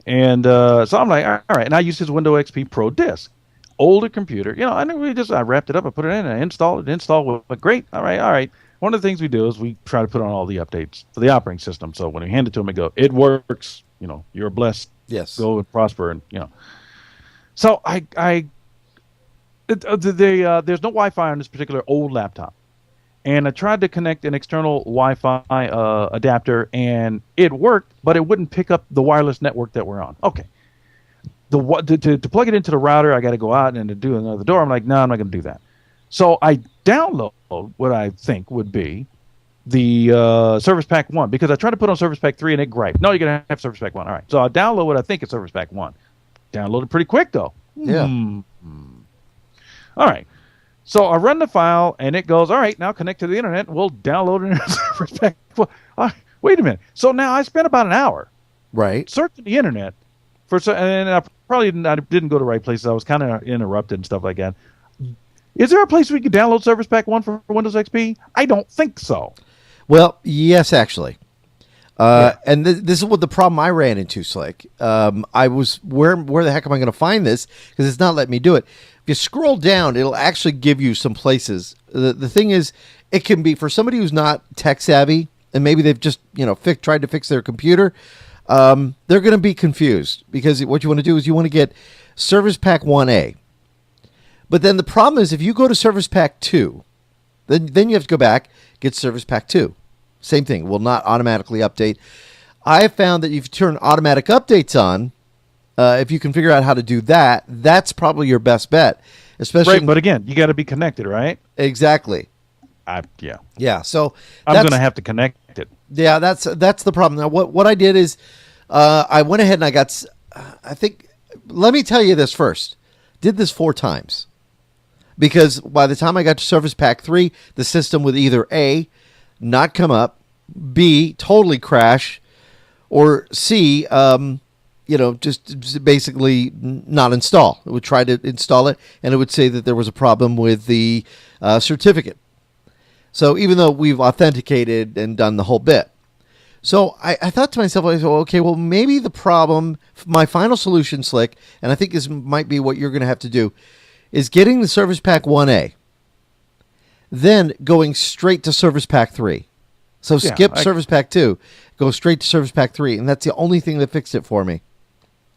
And so I'm like, all right. And I used his Windows XP Pro disk. Older computer. I wrapped it up. I put it in and I installed it. Installed it. Great. All right. One of the things we do is we try to put on all the updates for the operating system. So when we hand it to him, we go, it works. You're blessed. Yes. Go and prosper. And, So there's no Wi-Fi on this particular old laptop. And I tried to connect an external Wi-Fi adapter, and it worked, but it wouldn't pick up the wireless network that we're on. Okay. To plug it into the router, I got to go out and to do another door. I'm like, no, I'm not going to do that. So I download what I think would be the Service Pack 1, because I tried to put on Service Pack 3 and it griped. No, you're going to have Service Pack 1. All right. So I download what I think is Service Pack 1. Downloaded pretty quick, though. Yeah. All right. So I run the file, and it goes, all right, now connect to the internet. We'll download it in Service Pack. Wait a minute. So now I spent about an hour searching the internet and I probably didn't go to the right places. I was kind of interrupted and stuff like that. Is there a place we could download Service Pack 1 for Windows XP? I don't think so. Well, yes, actually. And this is what the problem I ran into, Slick. I was, where the heck am I going to find this? Because it's not letting me do it. If you scroll down, it'll actually give you some places. The thing is, it can be, for somebody who's not tech savvy, and maybe they've just, tried to fix their computer, they're going to be confused. Because what you want to do is you want to get Service Pack 1A. But then the problem is, if you go to Service Pack 2, then you have to go back, get Service Pack 2. Same thing, will not automatically update. I have found that if you turn automatic updates on, if you can figure out how to do that, that's probably your best bet. Especially, right, but again, you got to be connected, right? Exactly. Yeah. So I'm going to have to connect it. Yeah, that's the problem. Now, what I did is, I went ahead and I got. Let me tell you this first. Did this 4 times, because by the time I got to Service Pack 3, the system would either A, not come up, B, totally crash, or C, just basically not install. It would try to install it, and it would say that there was a problem with the certificate. So even though we've authenticated and done the whole bit. So I thought to myself, okay, well, maybe the problem, my final solution, Slick, and I think this might be what you're going to have to do, is getting the Service Pack 1A, then going straight to Service Pack 3. So skip Service Pack 2, go straight to Service Pack 3, and that's the only thing that fixed it for me.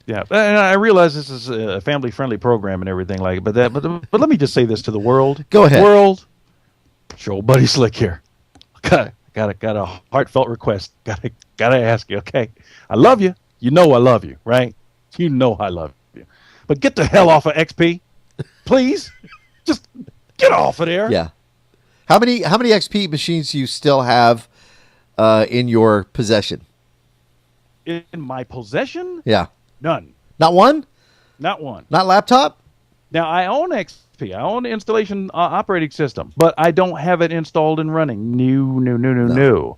Yeah, and I realize this is a family-friendly program and everything like it, but let me just say this to the world. Go ahead. World, it's your old buddy Slick here. Got a heartfelt request. Gotta ask you, okay? I love you. You know I love you, right? You know I love you. But get the hell off of XP, please. Just get off of there. Yeah. How many XP machines do you still have in your possession? In my possession? Yeah. None. Not one? Not one. Not laptop? Now, I own XP. I own the installation operating system, but I don't have it installed and running. No.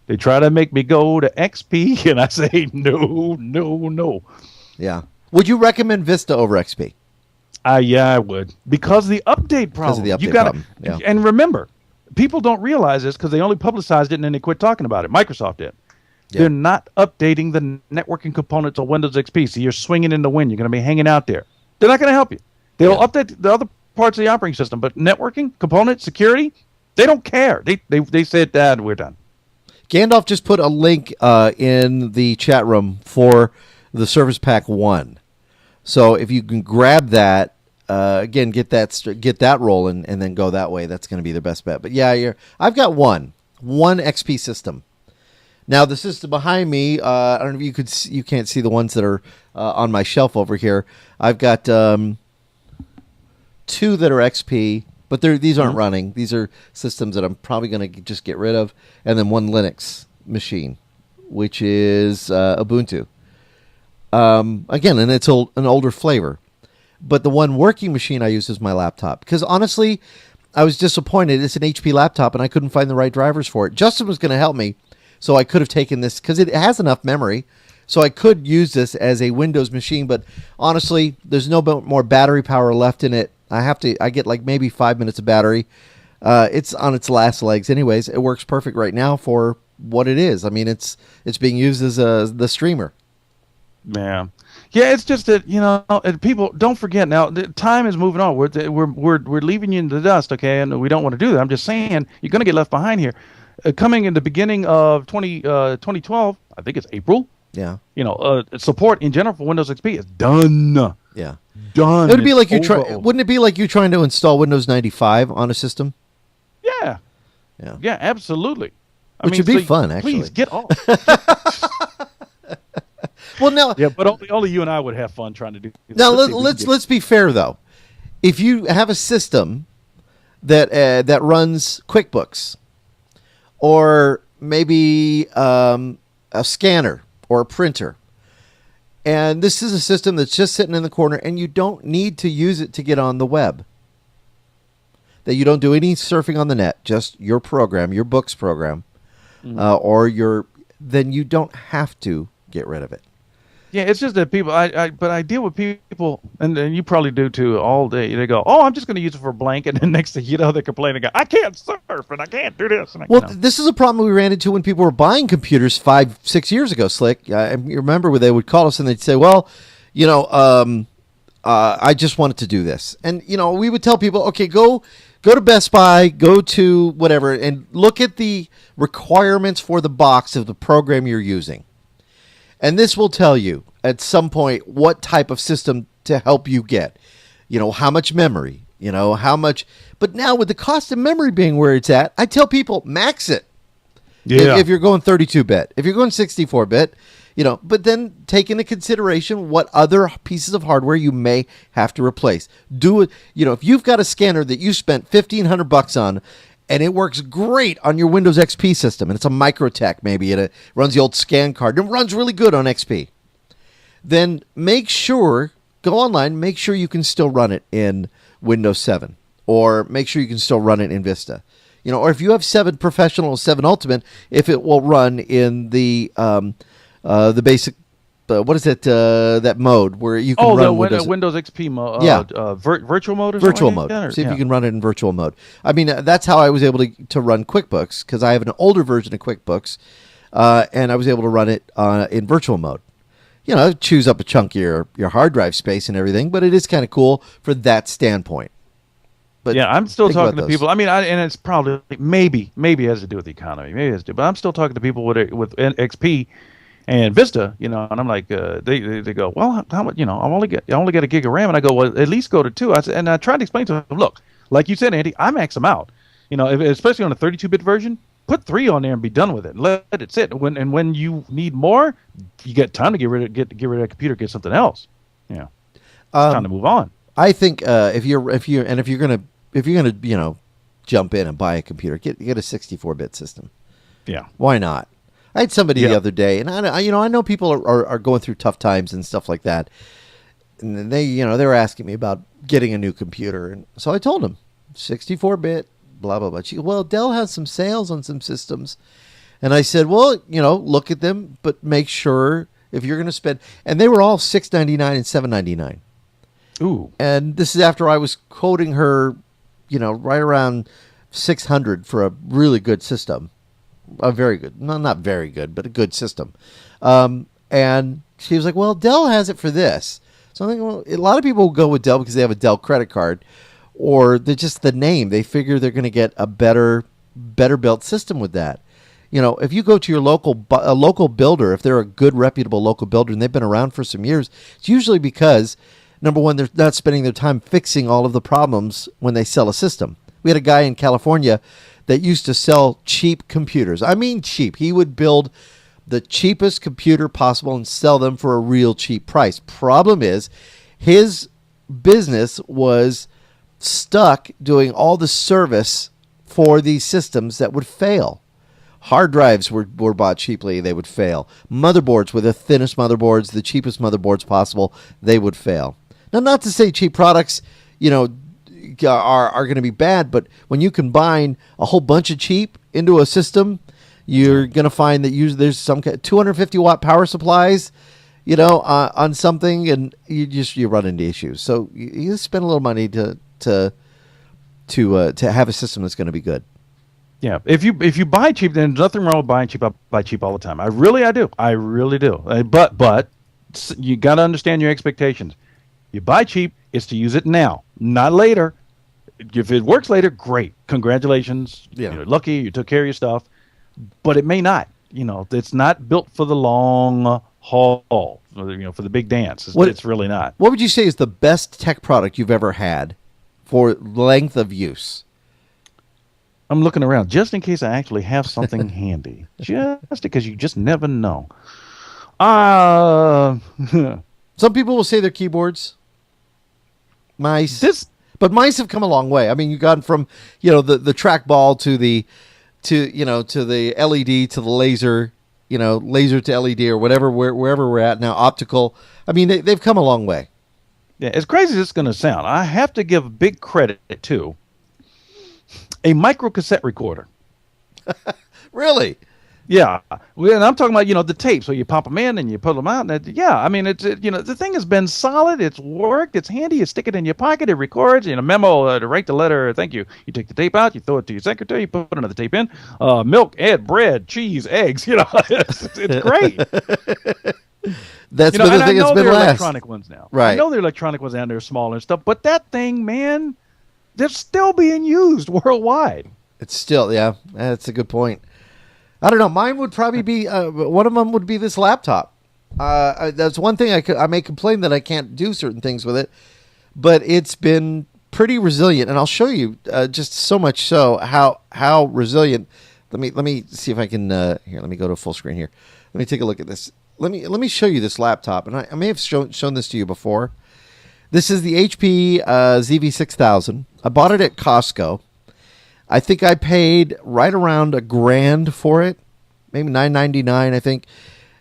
They try to make me go to XP, and I say no. Yeah. Would you recommend Vista over XP? Yeah, I would. Because the update problem. Because of the update problem. Yeah. And remember, people don't realize this because they only publicized it and then they quit talking about it. Microsoft did. Yeah. They're not updating the networking components of Windows XP, so you're swinging in the wind. You're going to be hanging out there. They're not going to help you. They'll update the other parts of the operating system, but networking, components, security, they don't care. They said, Dad, we're done. Gandalf just put a link in the chat room for the Service Pack 1. So if you can grab that, again, get that rolling and then go that way, that's going to be the best bet. But yeah, I've got one XP system. Now the system behind me, I don't know if you can't see the ones that are on my shelf over here. I've got 2 that are XP, but these aren't running. These are systems that I'm probably going to just get rid of, and then 1 Linux machine, which is Ubuntu. Again, and it's an older flavor. But the one working machine I use is my laptop. Because honestly, I was disappointed. It's an HP laptop, and I couldn't find the right drivers for it. Justin was going to help me, so I could have taken this, because it has enough memory. So I could use this as a Windows machine. But honestly, there's no more battery power left in it. I get like maybe 5 minutes of battery. It's on its last legs anyways. It works perfect right now for what it is. I mean, it's being used as the streamer. Yeah, it's just that people don't forget. Now, the time is moving on. We're leaving you in the dust, okay? And we don't want to do that. I'm just saying you're going to get left behind here. Coming in the beginning of 2012, I think it's April. Yeah. Support in general for Windows XP is done. Yeah. Done. It would be like wouldn't it be like you trying to install Windows 95 on a system? Yeah. Yeah. Yeah, absolutely. Which would be fun, actually. Please get off. Well, no. Yeah, but only you and I would have fun trying to do. Now let's be fair though. If you have a system that runs QuickBooks, or maybe a scanner or a printer, And this is a system that's just sitting in the corner, and you don't need to use it to get on the web. That you don't do any surfing on the net, just your program, your books program, then you don't have to get rid of it. Yeah, it's just that people, but I deal with people, and you probably do too, all day. They go, "Oh, I'm just going to use it for blank," and then next thing you know, they're complaining, "I can't surf, and I can't do this." And This is a problem we ran into when people were buying computers 5-6 years ago, Slick. I remember when they would call us and they'd say, "Well, I just wanted to do this," and we would tell people, "Okay, go to Best Buy, go to whatever, and look at the requirements for the box of the program you're using." And this will tell you at some point what type of system to help you get. How much memory, how much. But now with the cost of memory being where it's at, I tell people max it. Yeah. If you're going 32-bit, if you're going 64-bit, but then take into consideration what other pieces of hardware you may have to replace. Do it. If you've got a scanner that you spent $1,500 on, and it works great on your Windows XP system, and it's a Microtech maybe, and it runs the old scan card, and it runs really good on XP, then go online, make sure you can still run it in Windows 7, or make sure you can still run it in Vista. Or if you have 7 Professional or 7 Ultimate, if it will run in the basic, what is it, that mode where you can run Windows XP mode, virtual mode or virtual something mode. Like that, See if you can run it in virtual mode. I mean, that's how I was able to run QuickBooks, because I have an older version of QuickBooks, and I was able to run it in virtual mode. It chews up a chunk of your hard drive space and everything, but it is kind of cool for that standpoint. But yeah, I'm still talking to people. I mean, and it's probably maybe it has to do with the economy, maybe it has to do, but I'm still talking to people with XP and Vista, and I'm like, they go, "Well, how much? I only get a gig of RAM," and I go, "Well, at least go to 2." And I tried to explain to them, look, like you said, Andy, I max them out. Especially on a 32-bit version, put 3 on there and be done with it. Let it sit. When you need more, you get time to get rid of that computer, get something else. Yeah, time to move on. I think if you're gonna jump in and buy a computer, get a 64-bit system. Yeah, why not? I had somebody the other day, and I know people are going through tough times and stuff like that, and they were asking me about getting a new computer, and so I told them 64-bit, blah blah blah. She goes, "Well, Dell has some sales on some systems," and I said, "Well, look at them, but make sure if you're going to spend." And they were all $699 and $799. Ooh, and this is after I was quoting her, right around $600 for a really good system. A very good, not very good, but a good system. And she was like, "Well, Dell has it for this." So I'm thinking, well, a lot of people will go with Dell because they have a Dell credit card, or they're just the name. They figure they're going to get a better built system with that. If you go to your local builder, if they're a good, reputable local builder and they've been around for some years, it's usually because, number one, they're not spending their time fixing all of the problems when they sell a system. We had a guy in California that used to sell cheap computers. I mean cheap. He would build the cheapest computer possible and sell them for a real cheap price. Problem is, his business was stuck doing all the service for these systems that would fail. Hard drives were bought cheaply, they would fail. Motherboards were the thinnest motherboards, the cheapest motherboards possible, they would fail. Now, not to say cheap products, are going to be bad, but when you combine a whole bunch of cheap into a system, you're going to find that there's some 250 watt power supplies, on something, and you run into issues. So you spend a little money to have a system that's going to be good. Yeah, if you buy cheap, then there's nothing wrong with buying cheap. I buy cheap all the time. I really do. But you got to understand your expectations. You buy cheap, it's to use it now, not later. If it works later, great. Congratulations. Yeah. You're lucky. You took care of your stuff. But it may not. It's not built for the long haul. For the big dance. It's really not. What would you say is the best tech product you've ever had for length of use? I'm looking around just in case I actually have something handy. Just because you just never know. Some people will say they're keyboards. Mice. But mice have come a long way. I mean, you've gone from, the trackball to the LED to the laser. laser to LED or whatever, wherever we're at now, optical. I mean, they've come a long way. Yeah, as crazy as it's going to sound, I have to give big credit to a micro cassette recorder. Really? Yeah, and I'm talking about the tape. So you pop them in and you pull them out. And I mean the thing has been solid. It's worked. It's handy. You stick it in your pocket. It records. Memo to write the letter. Thank you. You take the tape out. You throw it to your secretary. You put another tape in. Milk, bread, cheese, eggs. It's great. That's been the thing that's been last. Electronic ones now. Right. I know they're electronic ones and they're smaller and stuff. But that thing, man, they're still being used worldwide. It's still, yeah. That's a good point. I don't know. Mine would probably be one of them would be this laptop. That's one thing I may complain that I can't do certain things with it, but it's been pretty resilient, and I'll show you just so much so how resilient. Let me see if I can here. Let me go to full screen here. Let me take a look at this. Let me show you this laptop, and I may have shown this to you before. This is the HP ZV6000. I bought it at Costco. I think I paid right around $1,000 for it, maybe $9.99, I think.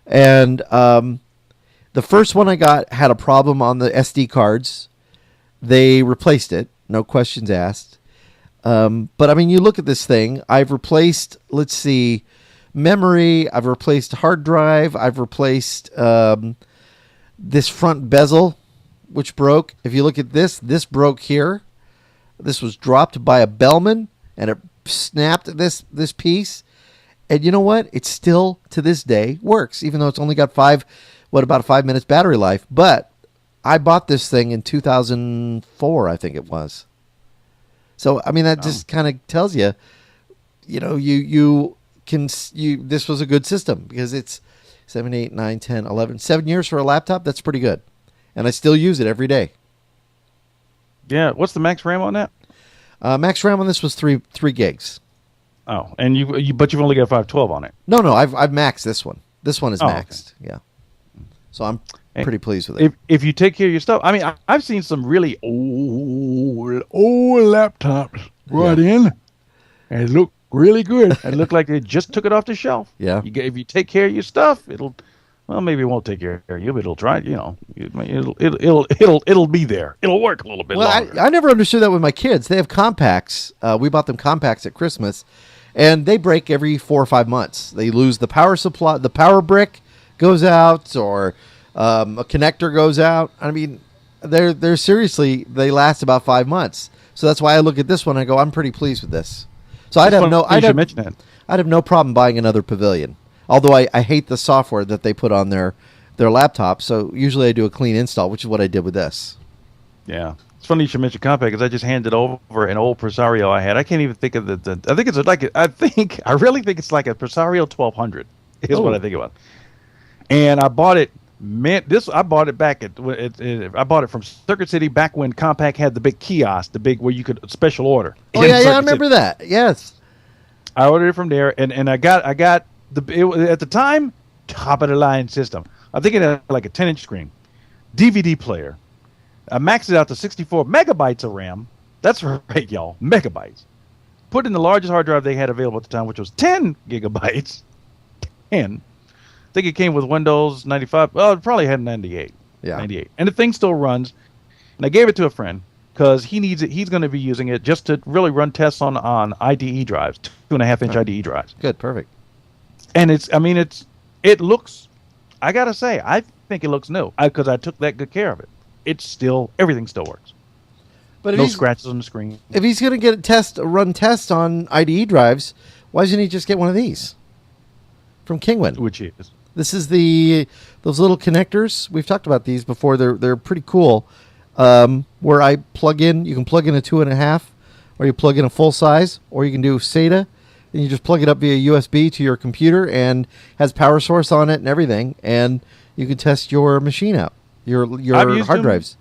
And the first one I got had a problem on the SD cards. They replaced it, no questions asked. But I mean, you look at this thing. I've replaced, let's see, memory. I've replaced hard drive. I've replaced this front bezel, which broke. If you look at this broke here. This was dropped by a bellman. And it snapped this piece. And you know what? It still, to this day, works. Even though it's only got about a 5 minutes battery life. But I bought this thing in 2004, I think it was. So, I mean, that just kind of tells you, this was a good system. Because it's 7, 8, 9, 10, 11, 7 years for a laptop. That's pretty good. And I still use it every day. Yeah. What's the max RAM on that? Max RAM on this was 3 gigs. Oh, and but you've only got 512 on it. No, I've maxed this one. This one is maxed. Okay. Yeah. So I'm pretty pleased with it. If you take care of your stuff, I mean, I've seen some really old laptops brought in, and look really good. And look like they just took it off the shelf. Yeah. If you take care of your stuff, maybe it won't take care of you, but it'll try. It'll be there. It'll work a little bit longer. I never understood that with my kids. They have compacts. We bought them compacts at Christmas, and they break every 4 or 5 months. They lose the power supply. The power brick goes out, or a connector goes out. I mean, they're seriously, they last about 5 months. So that's why I look at this one and I go, I'm pretty pleased with this. So I'd have no problem buying another Pavilion. Although I hate the software that they put on their laptop, so usually I do a clean install, which is what I did with this. Yeah. It's funny you should mention compact, because I just handed over an old Presario I had. I can't even think of I really think it's like a Presario 1200 is what I think about. And I bought it, I bought it back I bought it from Circuit City back when compact had the big kiosk, where you could special order. Oh yeah, I remember that. Yes. I ordered it from there, and I got at the time, top of the line system. I'm thinking of like a 10-inch screen, DVD player. I maxed it out to 64 megabytes of RAM. That's right, y'all, megabytes. Put in the largest hard drive they had available at the time, which was 10 gigabytes. 10. I think it came with Windows 95. Well, it probably had 98. Yeah. 98. And the thing still runs. And I gave it to a friend because he needs it. He's going to be using it just to really run tests on IDE drives, 2.5-inch IDE drives. Good, perfect. And it looks, I got to say, I think it looks new because I took that good care of it. Everything still works. But no scratches on the screen. If he's going to run tests on IDE drives, why doesn't he just get one of these from Kingwin? Which is? This is those little connectors. We've talked about these before. They're pretty cool. Where you can plug in a 2.5, or you plug in a full size, or you can do SATA. And you just plug it up via USB to your computer, and has power source on it and everything, and you can test your machine out, your hard drives.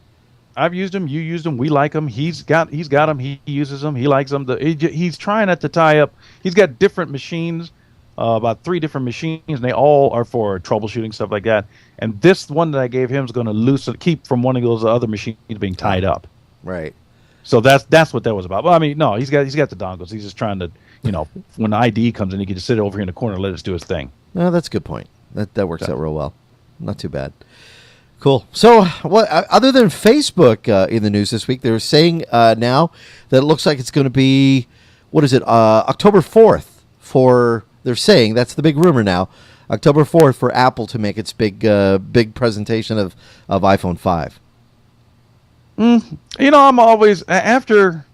I've used them. You used them. We like them. He's got them. He uses them. He likes them. He's trying not to tie up. He's got different machines, about 3 different machines, and they all are for troubleshooting, stuff like that. And this one that I gave him is going to keep from one of those other machines being tied up. Right. So that's what that was about. Well, I mean, no, he's got the dongles. He's just trying to, when the ID comes in, he can just sit over here in the corner and let us do his thing. No, that's a good point. That works out real well. Not too bad. Cool. So, what other than Facebook in the news this week, they're saying now that it looks like it's going to be, what is it, October 4th for, they're saying, that's the big rumor now, October 4th for Apple to make its big presentation of iPhone 5. I'm always, after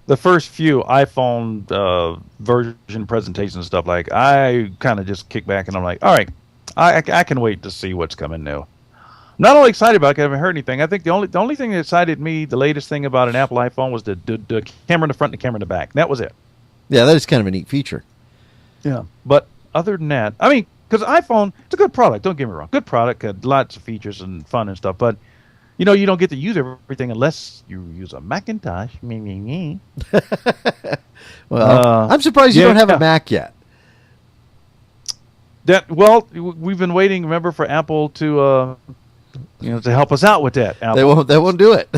the first few iPhone version presentations and stuff, like, I kind of just kick back and I'm like, all right, I can wait to see what's coming new. Not only excited about it, I haven't heard anything. I think the only thing that excited me, the latest thing about an Apple iPhone, was the camera in the front and the camera in the back. That was it. Yeah, that is kind of a neat feature. Yeah. But other than that, I mean, because iPhone, it's a good product. Don't get me wrong. Good product, lots of features and fun and stuff. But, you don't get to use everything unless you use a Macintosh. Well, I'm surprised you don't have a Mac yet. We've been waiting, remember, for Apple to help us out with that. Apple. They won't do it.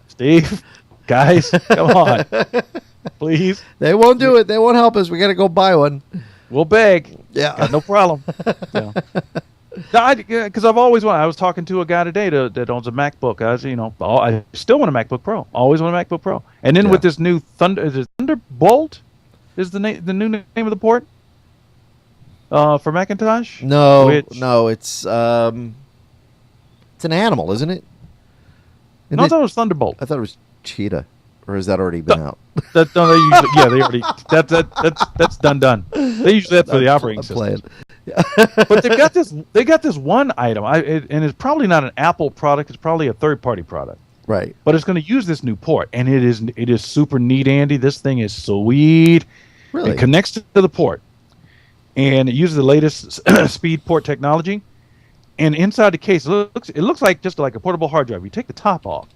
Steve, guys, come on, please. They won't do it. They won't help us. We got to go buy one. We'll beg. Yeah, got no problem. Yeah. Because I've always wanted. I was talking to a guy today that owns a MacBook. I still want a MacBook Pro. Always want a MacBook Pro. And then with this new Thunderbolt, is the new name of the port for Macintosh? No, it's an animal, isn't it? I thought it was Thunderbolt. I thought it was Cheetah, or has that already been out? They already. That's done. They usually that for the operating system. But they got this one item, and it's probably not an Apple product. It's probably a third-party product. Right. But it's going to use this new port, and it is super neat, Andy. This thing is sweet. Really? It connects to the port, and it uses the latest speed port technology. And inside the case, it looks like just like a portable hard drive. You take the top off.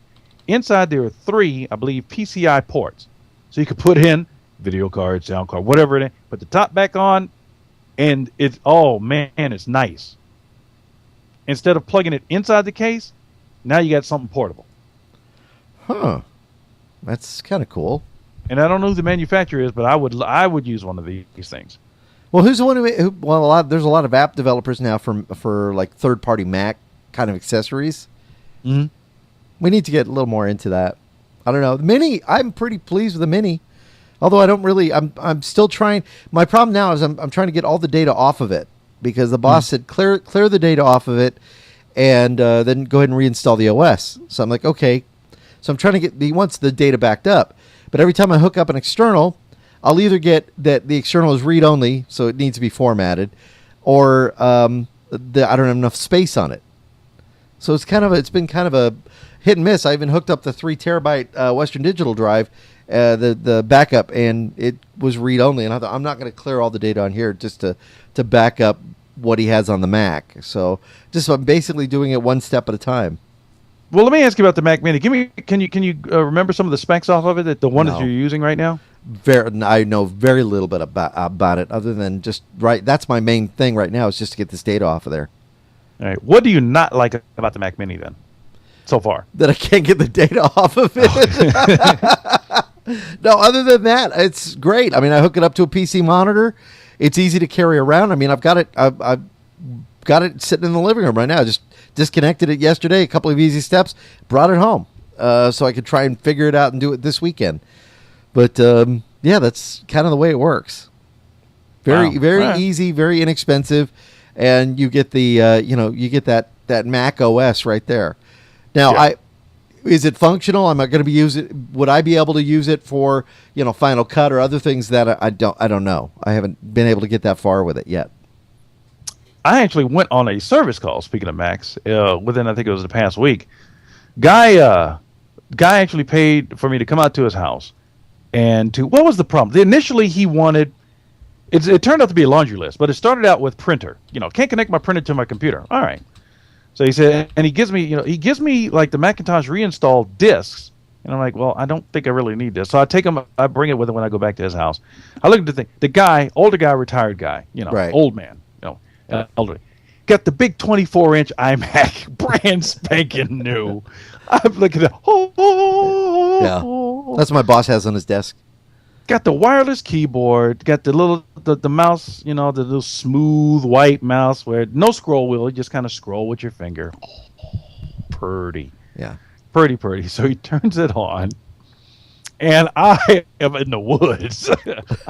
Inside there are 3, I believe, PCI ports. So you could put in video card, sound card, whatever it is. Put the top back on, and it's it's nice. Instead of plugging it inside the case, now you got something portable. Huh. That's kind of cool. And I don't know who the manufacturer is, but I would use one of these things. Well, who's the one there's a lot of app developers now for like third-party Mac kind of accessories. Mm-hmm. We need to get a little more into that. I don't know. The Mini, I'm pretty pleased with the Mini. Although I don't really, I'm still trying. My problem now is I'm trying to get all the data off of it because the boss said clear the data off of it and then go ahead and reinstall the OS. So I'm like, okay. So I'm trying to he wants the data backed up. But every time I hook up an external, I'll either get that the external is read-only, so it needs to be formatted, or I don't have enough space on it. So it's been kind of a hit and miss. I even hooked up the 3 terabyte Western Digital drive, the backup, and it was read-only. And I thought, I'm not going to clear all the data on here just to back up what he has on the Mac. So I'm basically doing it one step at a time. Well, let me ask you about the Mac Mini. Can you remember some of the specs off of it? The one that you're using right now? I know very little bit about it, other than that's my main thing right now is just to get this data off of there. All right. What do you not like about the Mac Mini then, so far? That I can't get the data off of it. No, other than that, it's great. I mean, I hook it up to a PC monitor. It's easy to carry around. I mean, I've got it sitting in the living room right now. Just disconnected it yesterday, a couple of easy steps, brought it home so I could try and figure it out and do it this weekend. But that's kind of the way it works. Very easy, very inexpensive, and you get the you get that Mac OS right there. Now, is it functional? Am I going to be using? Would I be able to use it for Final Cut or other things that I don't know. I haven't been able to get that far with it yet. I actually went on a service call. Speaking of Macs, within I think it was the past week, guy actually paid for me to come out to his house. And what was the problem? Initially, he wanted. It turned out to be a laundry list, but it started out with printer. Can't connect my printer to my computer. All right. So he said, and he gives me like the Macintosh reinstalled discs, and I'm like, well, I don't think I really need this. So I bring it with him when I go back to his house. I look at the thing. The guy, older guy, retired guy, right. Old man, elderly, got the big 24-inch iMac, brand spanking new. I'm looking at That's what my boss has on his desk. Got the wireless keyboard, got the little the mouse, the little smooth white mouse where no scroll wheel, you just kind of scroll with your finger. Pretty. Yeah. Pretty. So he turns it on, and I am in the woods.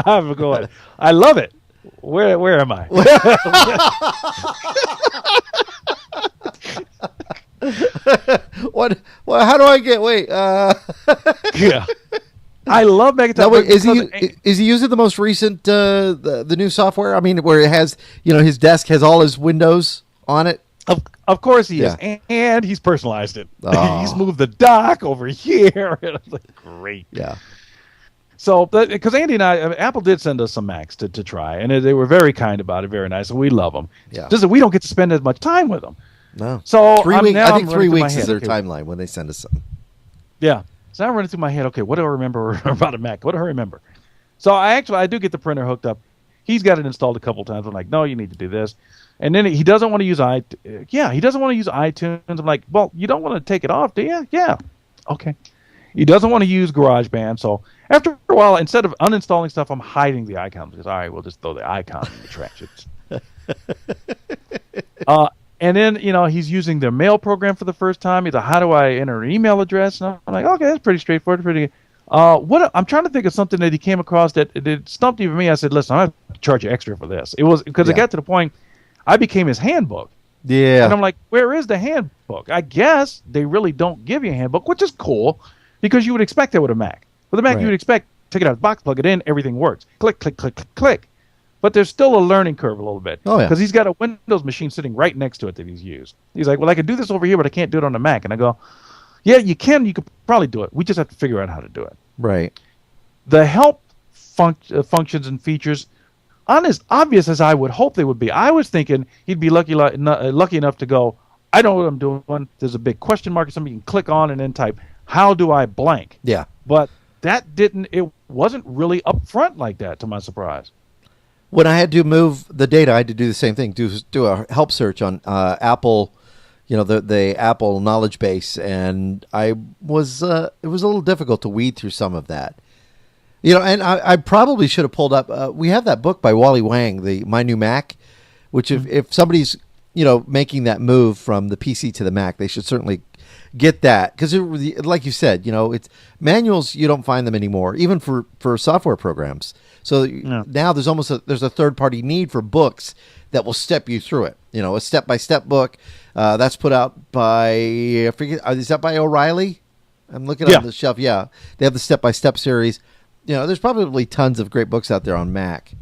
I'm going, I love it. Where am I? What? Well, how do I get? Wait. Yeah. I love Megaton. Now, wait, is he using the most recent the new software? I mean, where it has his desk has all his windows on it. Of course he is, and he's personalized it. Oh. He's moved the dock over here. And I'm like, great. Yeah. So, because Andy and Apple did send us some Macs to try, and they were very kind about it, very nice, and we love them. Yeah. Just that we don't get to spend as much time with them. No. So I think 3 weeks is their timeline when they send us something. Yeah. So I'm running through my head, okay, what do I remember about a Mac? What do I remember? So I do get the printer hooked up. He's got it installed a couple times. I'm like, no, you need to do this. And then he doesn't want to use he doesn't want to use iTunes. I'm like, well, you don't want to take it off, do you? Yeah. Okay. He doesn't want to use GarageBand. So after a while, instead of uninstalling stuff, I'm hiding the icons because, all right, we'll just throw the icon in the trash. And then, he's using their mail program for the first time. He's like, how do I enter an email address? And I'm like, okay, that's pretty straightforward. Pretty good. I'm trying to think of something that he came across that it stumped even me. I said, listen, I'm going to charge you extra for this. It was because it got to the point I became his handbook. Yeah. And I'm like, where is the handbook? I guess they really don't give you a handbook, which is cool because you would expect that with a Mac. With a Mac, you would expect, take it out of the box, plug it in, everything works. Click, click, click, click, click. But there's still a learning curve a little bit. Oh, yeah. Because he's got a Windows machine sitting right next to it that he's used. He's like, well, I could do this over here, but I can't do it on the Mac. And I go, yeah, you can. You could probably do it. We just have to figure out how to do it. Right. The help functions and features aren't as obvious as I would hope they would be. I was thinking he'd be lucky enough to go, I know what I'm doing. There's a big question mark or something you can click on and then type, how do I blank? Yeah. But it wasn't really upfront like that, to my surprise. When I had to move the data, I had to do the same thing. Do a help search on Apple, the Apple knowledge base, and it was a little difficult to weed through some of that. And I probably should have pulled up. We have that book by Wally Wang, the My New Mac, which if somebody's making that move from the PC to the Mac, they should certainly get that because, like you said, it's manuals. You don't find them anymore, even for software programs. So now there's a third-party need for books that will step you through it. A step-by-step book that's put out by, I forget, is that by O'Reilly? I'm looking on the shelf. Yeah, they have the step-by-step series. There's probably tons of great books out there on Mac.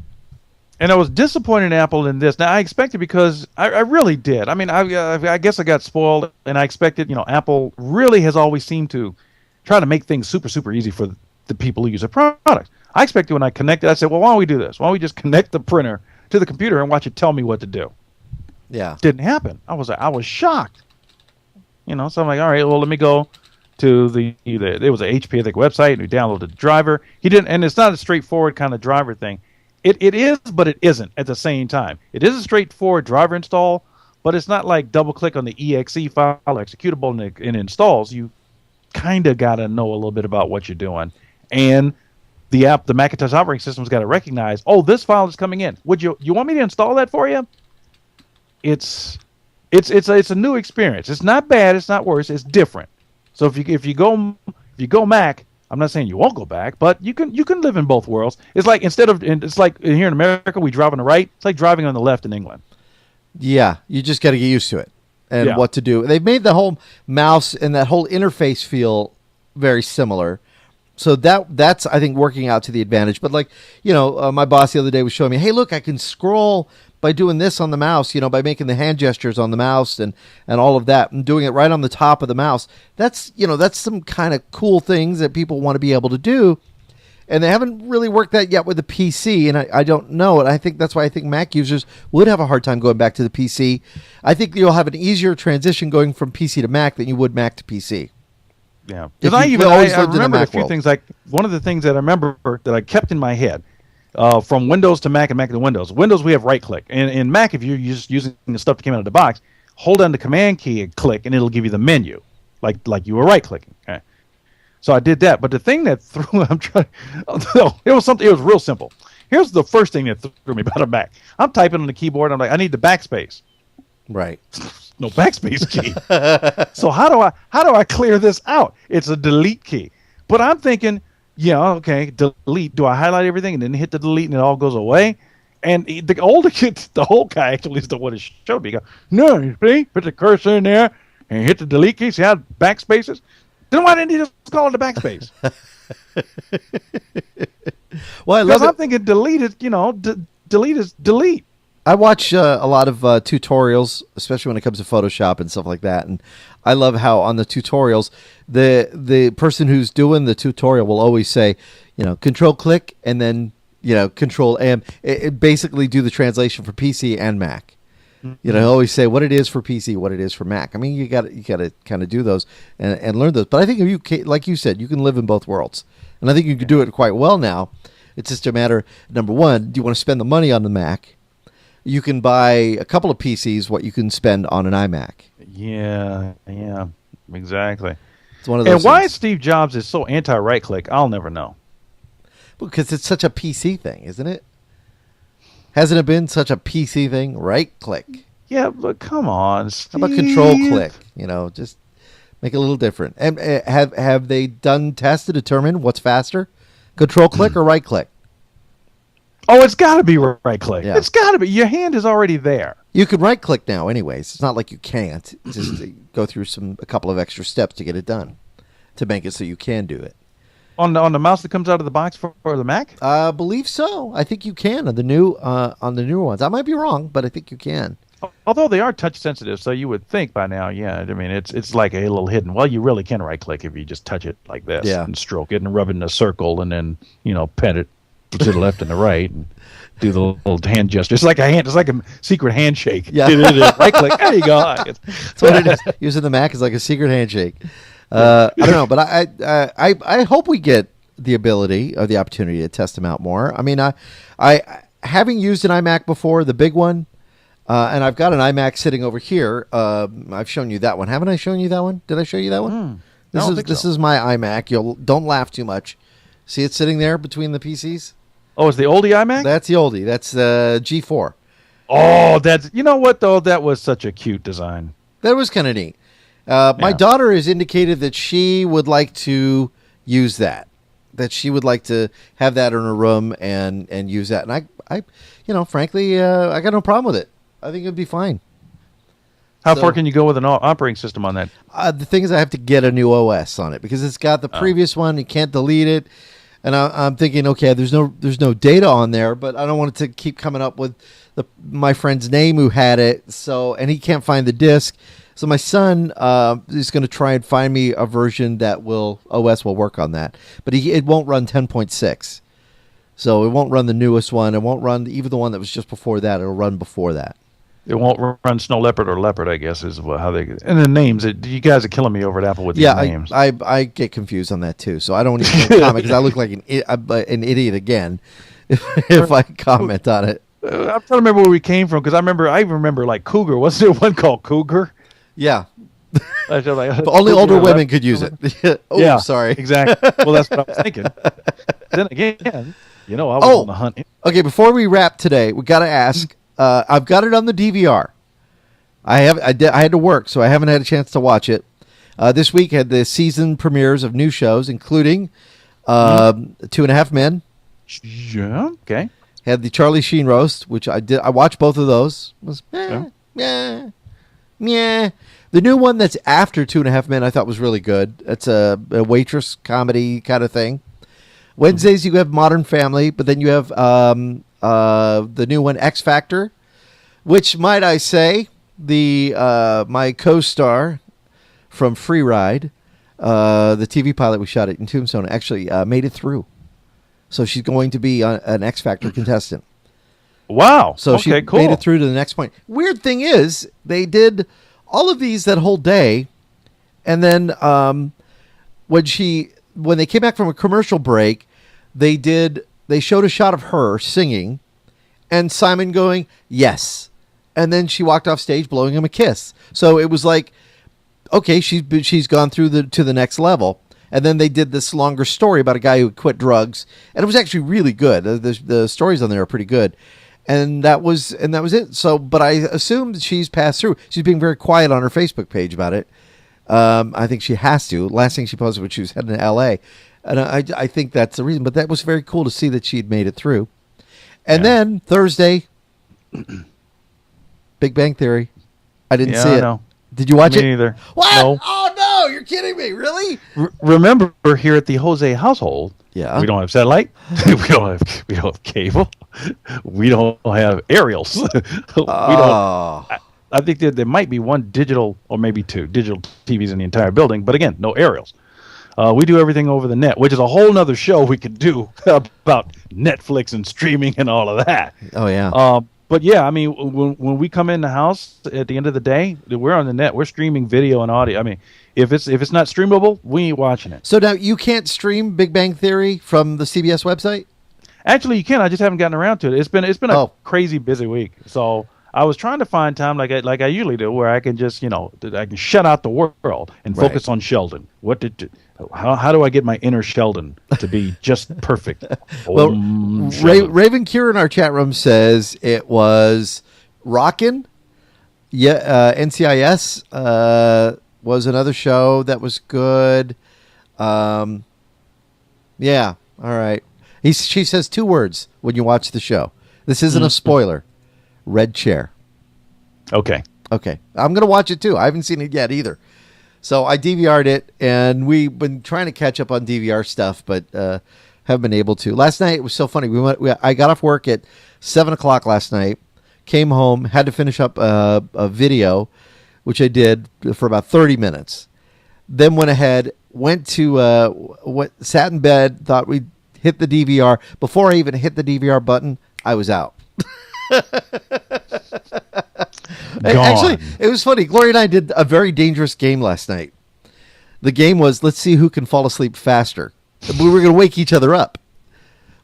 And I was disappointed in Apple in this. Now, I expected because I really did. I mean, I guess I got spoiled, and I expected, Apple really has always seemed to try to make things super, super easy for the people who use their products. I expected when I connected, I said, well, why don't we do this? Why don't we just connect the printer to the computer and watch it tell me what to do? Yeah. Didn't happen. I was shocked. So I'm like, all right, well, let me go to there was a HP, I think, website, and we downloaded the driver. He didn't, and it's not a straightforward kind of driver thing. It is, but it isn't at the same time. It is a straightforward driver install, but it's not like double click on the exe file executable and it installs. You kind of got to know a little bit about what you're doing. And the Macintosh operating system's got to recognize, oh, this file is coming in. Would you want me to install that for you? It's a new experience. It's not bad. It's not worse. It's different. So if you go Mac, I'm not saying you won't go back, but you can live in both worlds. It's like it's like here in America we drive on the right. It's like driving on the left in England. Yeah, you just got to get used to it and what to do. They've made the whole mouse and that whole interface feel very similar. So that's I think working out to the advantage. But my boss the other day was showing me, hey, look, I can scroll by doing this on the mouse, by making the hand gestures on the mouse and all of that and doing it right on the top of the mouse. That's some kind of cool things that people want to be able to do. And they haven't really worked that yet with the PC. And I don't know. And I think that's why I think Mac users would have a hard time going back to the PC. I think you'll have an easier transition going from PC to Mac than you would Mac to PC. Yeah. Because I remember a few things, like one of the things that I remember that I kept in my head. From Windows to Mac and Mac to Windows. Windows, we have right-click. And in Mac, if you're just using the stuff that came out of the box, hold down the Command key and click, and it'll give you the menu, like you were right-clicking. Okay. So I did that. But the thing that threw, it was something. It was real simple. Here's the first thing that threw me about a Mac. I'm typing on the keyboard. I'm like, I need the backspace. Right. No backspace key. So how do I clear this out? It's a delete key. But I'm thinking, yeah, okay, delete. Do I highlight everything and then hit the delete and it all goes away? And the older kid, the old guy actually is the one that showed me. He goes, no, you see, put the cursor in there and hit the delete key. See how backspaces? Then why didn't he just call it the backspace? Well, I love because I'm thinking delete is, delete is delete. I watch a lot of tutorials, especially when it comes to Photoshop and stuff like that. And I love how on the tutorials, the person who's doing the tutorial will always say, control click and then, control M. It basically do the translation for PC and Mac. Mm-hmm. Always say what it is for PC, what it is for Mac. I mean, you got to kind of do those and learn those. But I think if you, like you said, you can live in both worlds. And I think you can do it quite well now. It's just a matter, number one, do you want to spend the money on the Mac? You can buy a couple of PCs what you can spend on an iMac. Yeah, exactly. It's one of those. And why Steve Jobs is so anti-right click, I'll never know. Because it's such a PC thing, isn't it? Hasn't it been such a PC thing? Right click. Yeah, but come on, Steve. How about control click? Just make it a little different. And have they done tests to determine what's faster? Control click or right click? Oh, it's got to be right click. Yeah. It's got to be. Your hand is already there. You can right click now anyways. It's not like you can't. Just go through a couple of extra steps to get it done to make it so you can do it. On the mouse that comes out of the box for the Mac? I believe so. I think you can on the newer ones. I might be wrong, but I think you can. Although they are touch sensitive, so you would think by now, yeah. I mean, it's like a little hidden. Well, you really can right click if you just touch it like this and stroke it and rub it in a circle and then pet it to the left and the right and do the little hand gesture. It's like a secret handshake. Yeah. Right click. There you go. That's what it is. Using the Mac is like a secret handshake. I don't know, but I hope we get the ability or the opportunity to test them out more. I mean, I having used an iMac before, the big one, and I've got an iMac sitting over here. I've shown you that one. Haven't I shown you that one? Did I show you that one? This is my iMac. Don't laugh too much. See it sitting there between the PCs? Oh, it's the oldie iMac? That's the oldie. That's G4. Oh, you know what, though? That was such a cute design. That was kind of neat. My daughter has indicated that she would like to use that she would like to have that in her room and use that. And I frankly, I got no problem with it. I think it'd be fine. How far can you go with an operating system on that? The thing is I have to get a new OS on it because it's got the previous one. You can't delete it. And I'm thinking, okay, there's no data on there, but I don't want it to keep coming up with my friend's name who had it. And he can't find the disk. So my son is going to try and find me a version that OS will work on that, but it won't run 10.6. So it won't run the newest one. It won't run even the one that was just before that. It'll run before that. It won't run Snow Leopard or Leopard, I guess, is how they. And the names, you guys are killing me over at Apple with these names. I get confused on that too. So I don't even comment because I look like an idiot again if I comment on it. I'm trying to remember where we came from because I remember like Cougar. Wasn't there one called Cougar? Yeah. Like, only older women could use it. Oh, yeah, sorry. Exactly. Well, that's what I was thinking. Then again, I was on the hunt. Okay, before we wrap today, we got to ask. I've got it on the DVR. I had to work, so I haven't had a chance to watch it. This week had the season premieres of new shows, including 2.5 Men. Yeah. Okay. Had the Charlie Sheen roast, which I did. I watched both of those. It was The new one that's after 2.5 Men I thought was really good. It's a waitress comedy kind of thing. Wednesdays you have Modern Family, but then you have the new one X Factor, which might I say my co-star from Free Ride, the TV pilot we shot in Tombstone, actually made it through. So she's going to be an X Factor contestant. Wow. So she made it through to the next point. Weird thing is, they did all of these that whole day, and then when they came back from a commercial break, they showed a shot of her singing, and Simon going, yes. And then she walked off stage blowing him a kiss. So it was like, okay, she's gone through to the next level. And then they did this longer story about a guy who quit drugs, and it was actually really good. The stories on there are pretty good. And that was it. So, but I assumed she's passed through. She's being very quiet on her Facebook page about it. I think she has to. Last thing she posted was she was heading to L.A., and I think that's the reason. But that was very cool to see that she had made it through. And then Thursday, Big Bang Theory. I didn't see it. No. Did you watch it? Me neither. What? No. Oh no! You're kidding me! Really? Remember, here at the Jose household, we don't have satellite. we don't have cable. We don't have aerials. We don't. I think there might be one digital or maybe two digital TVs in the entire building, but again, no aerials. We do everything over the net, which is a whole nother show we could do about Netflix and streaming and all of that. Oh yeah. But yeah, I mean, when we come in the house at the end of the day, we're on the net. We're streaming video and audio. I mean, if it's not streamable, we ain't watching it. So now you can't stream Big Bang Theory from the CBS website? Actually, you can. I just haven't gotten around to it. It's been a crazy busy week. So I was trying to find time like I usually do, where I can just I can shut out the world and focus on Sheldon. How do I get my inner Sheldon to be just perfect? Well, Raven Cure in our chat room says it was Rockin'. Yeah, NCIS was another show that was good. Yeah, all right. She says 2 words when you watch the show. This isn't a spoiler. Red Chair. Okay. I'm going to watch it too. I haven't seen it yet either. So I DVR'd it, and we've been trying to catch up on DVR stuff, but haven't been able to. Last night, it was so funny. I got off work at 7 o'clock last night, came home, had to finish up a video, which I did for about 30 minutes. Then went ahead, sat in bed, thought we'd hit the DVR. Before I even hit the DVR button, I was out. Actually, it was funny. Gloria and I did a very dangerous game last night. The game was, let's see who can fall asleep faster. We were going to wake each other up.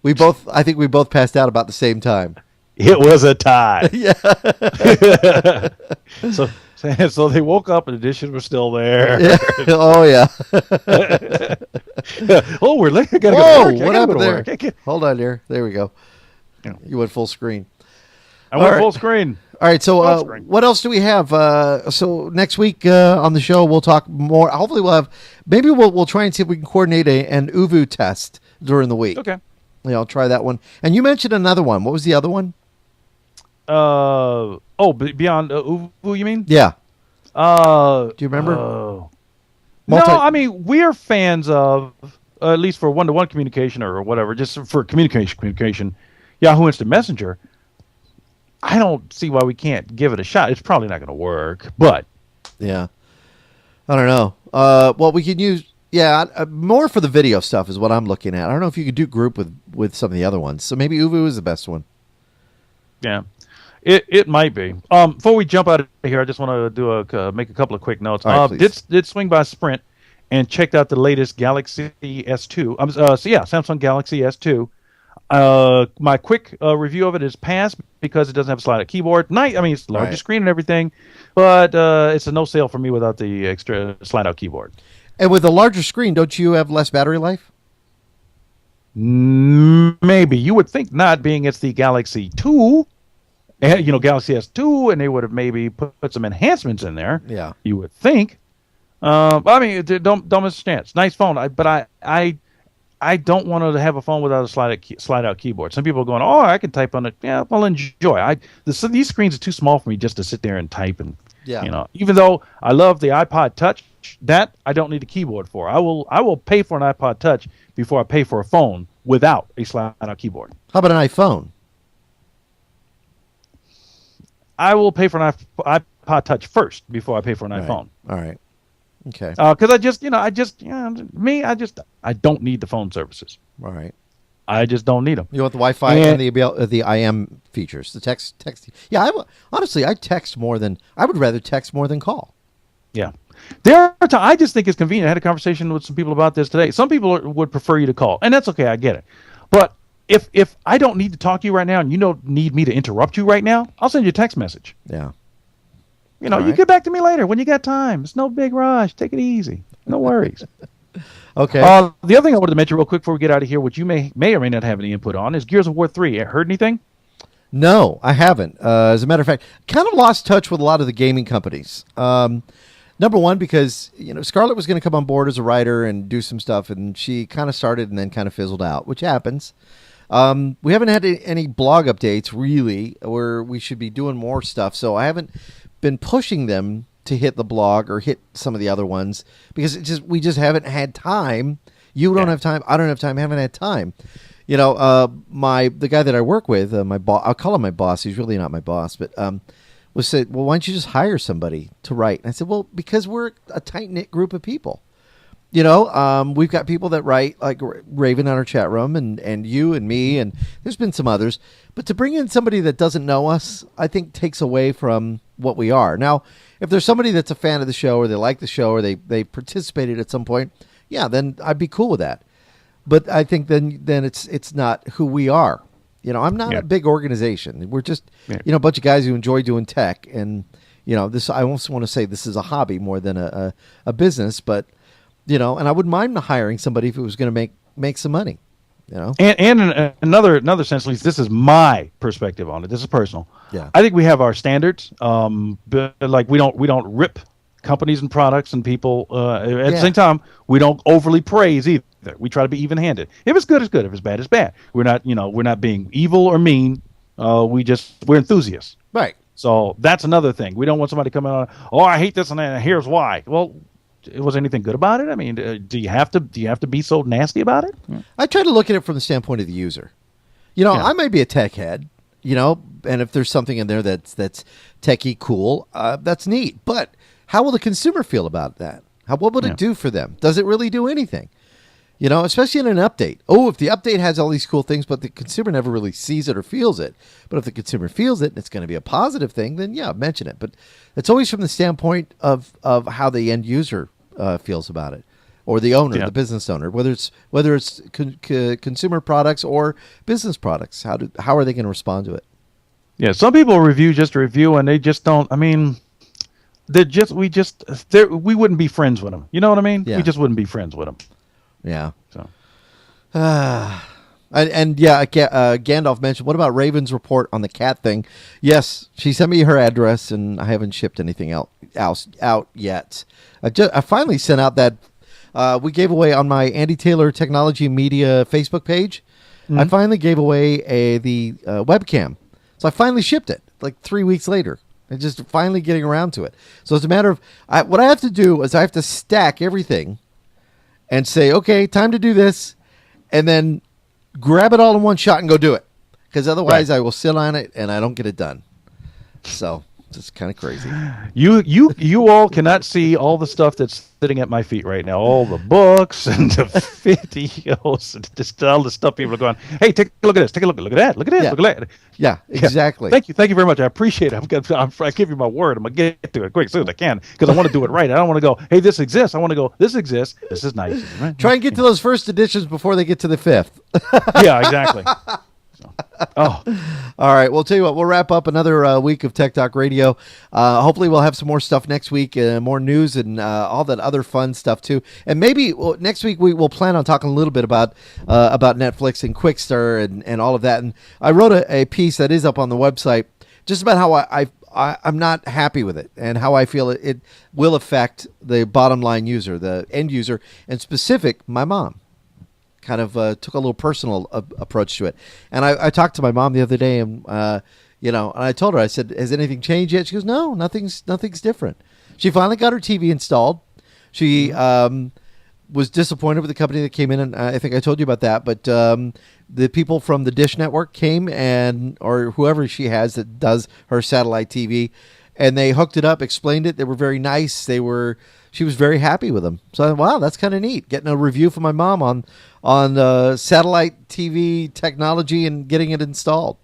I think we both passed out about the same time. It was a tie. Yeah. So they woke up and the dishes were still there. Yeah. Oh yeah. Oh, we're late. I gotta Whoa, go to work. What happened there? Hold on here. There we go. Yeah. You went full screen. I went full screen. All right, so what else do we have? So next week on the show, we'll talk more. Hopefully, we'll try and see if we can coordinate an UVU test during the week. Okay. Yeah, I'll try that one. And you mentioned another one. What was the other one? Beyond UVU, you mean? Yeah. Do you remember? No, I mean, we're fans of, at least for one-to-one communication or whatever, just for communication, Yahoo Instant Messenger. I don't see why we can't give it a shot. It's probably not going to work, but yeah, I don't know. Well, we can use more for the video stuff is what I'm looking at. I don't know if you could do group with some of the other ones. So maybe UVU is the best one. Yeah, it might be. Before we jump out of here, I just want to make a couple of quick notes. All right, did swing by Sprint and checked out the latest Galaxy S2. Samsung Galaxy S2. My quick review of it is pass because it doesn't have a slide-out keyboard. It's larger screen and everything, but it's a no sale for me without the extra slide-out keyboard. And with a larger screen, don't you have less battery life? Maybe. You would think not, being it's the Galaxy 2, Galaxy S2, and they would have maybe put some enhancements in there. Yeah. You would think. Don't understand. It's a nice phone, but I don't want to have a phone without a slide-out keyboard. Some people are going, "Oh, I can type on it." Yeah, well, enjoy. These screens are too small for me just to sit there and type and, even though I love the iPod Touch, that I don't need a keyboard for. I will pay for an iPod Touch before I pay for a phone without a slide-out keyboard. How about an iPhone? I will pay for an iPod Touch first before I pay for an iPhone. All right. Okay. Because I don't need the phone services. All right. I just don't need them. You want the Wi-Fi and the IM features, the text. Yeah, honestly, I would rather text more than call. Yeah. I just think it's convenient. I had a conversation with some people about this today. Some people would prefer you to call, and that's okay. I get it. But if I don't need to talk to you right now and you don't need me to interrupt you right now, I'll send you a text message. Yeah. You get back to me later when you got time. It's no big rush. Take it easy. No worries. Okay. The other thing I wanted to mention real quick before we get out of here, which you may or may not have any input on, is Gears of War 3. Heard anything? No, I haven't. As a matter of fact, kind of lost touch with a lot of the gaming companies. Number one, because Scarlett was going to come on board as a writer and do some stuff, and she kind of started and then kind of fizzled out, which happens. We haven't had any blog updates really, where we should be doing more stuff. So I haven't been pushing them to hit the blog or hit some of the other ones because we just haven't had time. You don't have time. I don't have time. Haven't had time. The guy that I work with, my boss, I'll call him my boss. He's really not my boss, but was said, well, why don't you just hire somebody to write? And I said, well, because we're a tight knit group of people. We've got people that write like Raven on our chat room and you and me, and there's been some others. But to bring in somebody that doesn't know us, I think takes away from what we are. Now, if there's somebody that's a fan of the show or they like the show or they participated at some point, yeah, then I'd be cool with that. But I think then it's not who we are. I'm not a big organization. We're just a bunch of guys who enjoy doing tech, and this. I also want to say this is a hobby more than a business, but. And I wouldn't mind hiring somebody if it was going to make some money, And in another sense, at least this is my perspective on it. This is personal. Yeah. I think we have our standards. But like we don't rip companies and products and people. At the same time, we don't overly praise either. We try to be even-handed. If it's good, it's good. If it's bad, it's bad. We're not being evil or mean. We're enthusiasts. Right. So that's another thing. We don't want somebody coming on. Oh, I hate this and that. Here's why. Well. Was anything good about it? I mean, do you have to be so nasty about it? I try to look at it from the standpoint of the user. I might be a tech head, and if there's something in there that's techie cool, that's neat. But how will the consumer feel about that? What would it do for them? Does it really do anything? Especially in an update. Oh, if the update has all these cool things, but the consumer never really sees it or feels it. But if the consumer feels it and it's going to be a positive thing, then mention it. But it's always from the standpoint of how the end user feels about it, or the owner, the business owner, whether it's consumer products or business products. How are they going to respond to it? Yeah, some people review just to review, and they just don't. I mean, we wouldn't be friends with them. You know what I mean? Yeah. We just wouldn't be friends with them. Yeah. So. Gandalf mentioned, what about Raven's report on the cat thing? Yes, she sent me her address, and I haven't shipped anything out yet. I finally sent out that we gave away on my Andy Taylor Technology Media Facebook page. Mm-hmm. I finally gave away the webcam, so I finally shipped it like 3 weeks later. And just finally getting around to it. So it's a matter of what I have to do is I have to stack everything and say, okay, time to do this, and then grab it all in one shot and go do it. Because otherwise I will sit on it and I don't get it done. So it's kind of crazy. You all cannot see all the stuff that's sitting at my feet right now. All the books and the videos and just all the stuff people are going, hey, take a look at this. Take a look at that. Look at this. Look at that. Yeah, exactly. Thank you very much. I appreciate it. I give you my word. I'm going to get to it quick as soon as I can because I want to do it right. I don't want to go, hey, this exists. I want to go, this exists. This is nice. Right? Try and get to those first editions before they get to the fifth. Yeah, exactly. All right. Well, tell you what, we'll wrap up another week of Tech Talk Radio. Hopefully we'll have some more stuff next week, more news and all that other fun stuff too. And maybe next week we will plan on talking a little bit about Netflix and Quickster and all of that. And I wrote a piece that is up on the website just about how I'm not happy with it and how I feel it will affect the bottom line user, the end user, and specific, my mom. Kind of took a little personal approach to it. And I talked to my mom the other day, and and I told her, I said, has anything changed yet? She goes, no, nothing's different. She finally got her TV installed. She was disappointed with the company that came in, and I think I told you about that. But the people from the Dish Network came, or whoever she has that does her satellite TV, and they hooked it up, explained it. They were very nice. She was very happy with them. So, wow, that's kind of neat. Getting a review from my mom on satellite TV technology and getting it installed.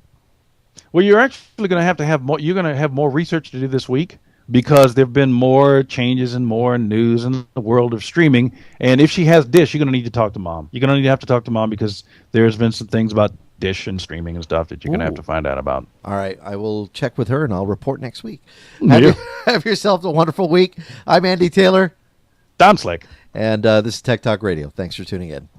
Well, you're actually going to have more. You're going to have more research to do this week because there've been more changes and more news in the world of streaming. And if she has Dish, you're going to need to talk to Mom. You're going to have to talk to Mom because there's been some things about Dish and streaming and stuff that you're going to have to find out about. All right. I will check with her and I'll report next week. Yeah. Have yourself a wonderful week. I'm Andy Taylor. Don Slick. And this is Tech Talk Radio. Thanks for tuning in.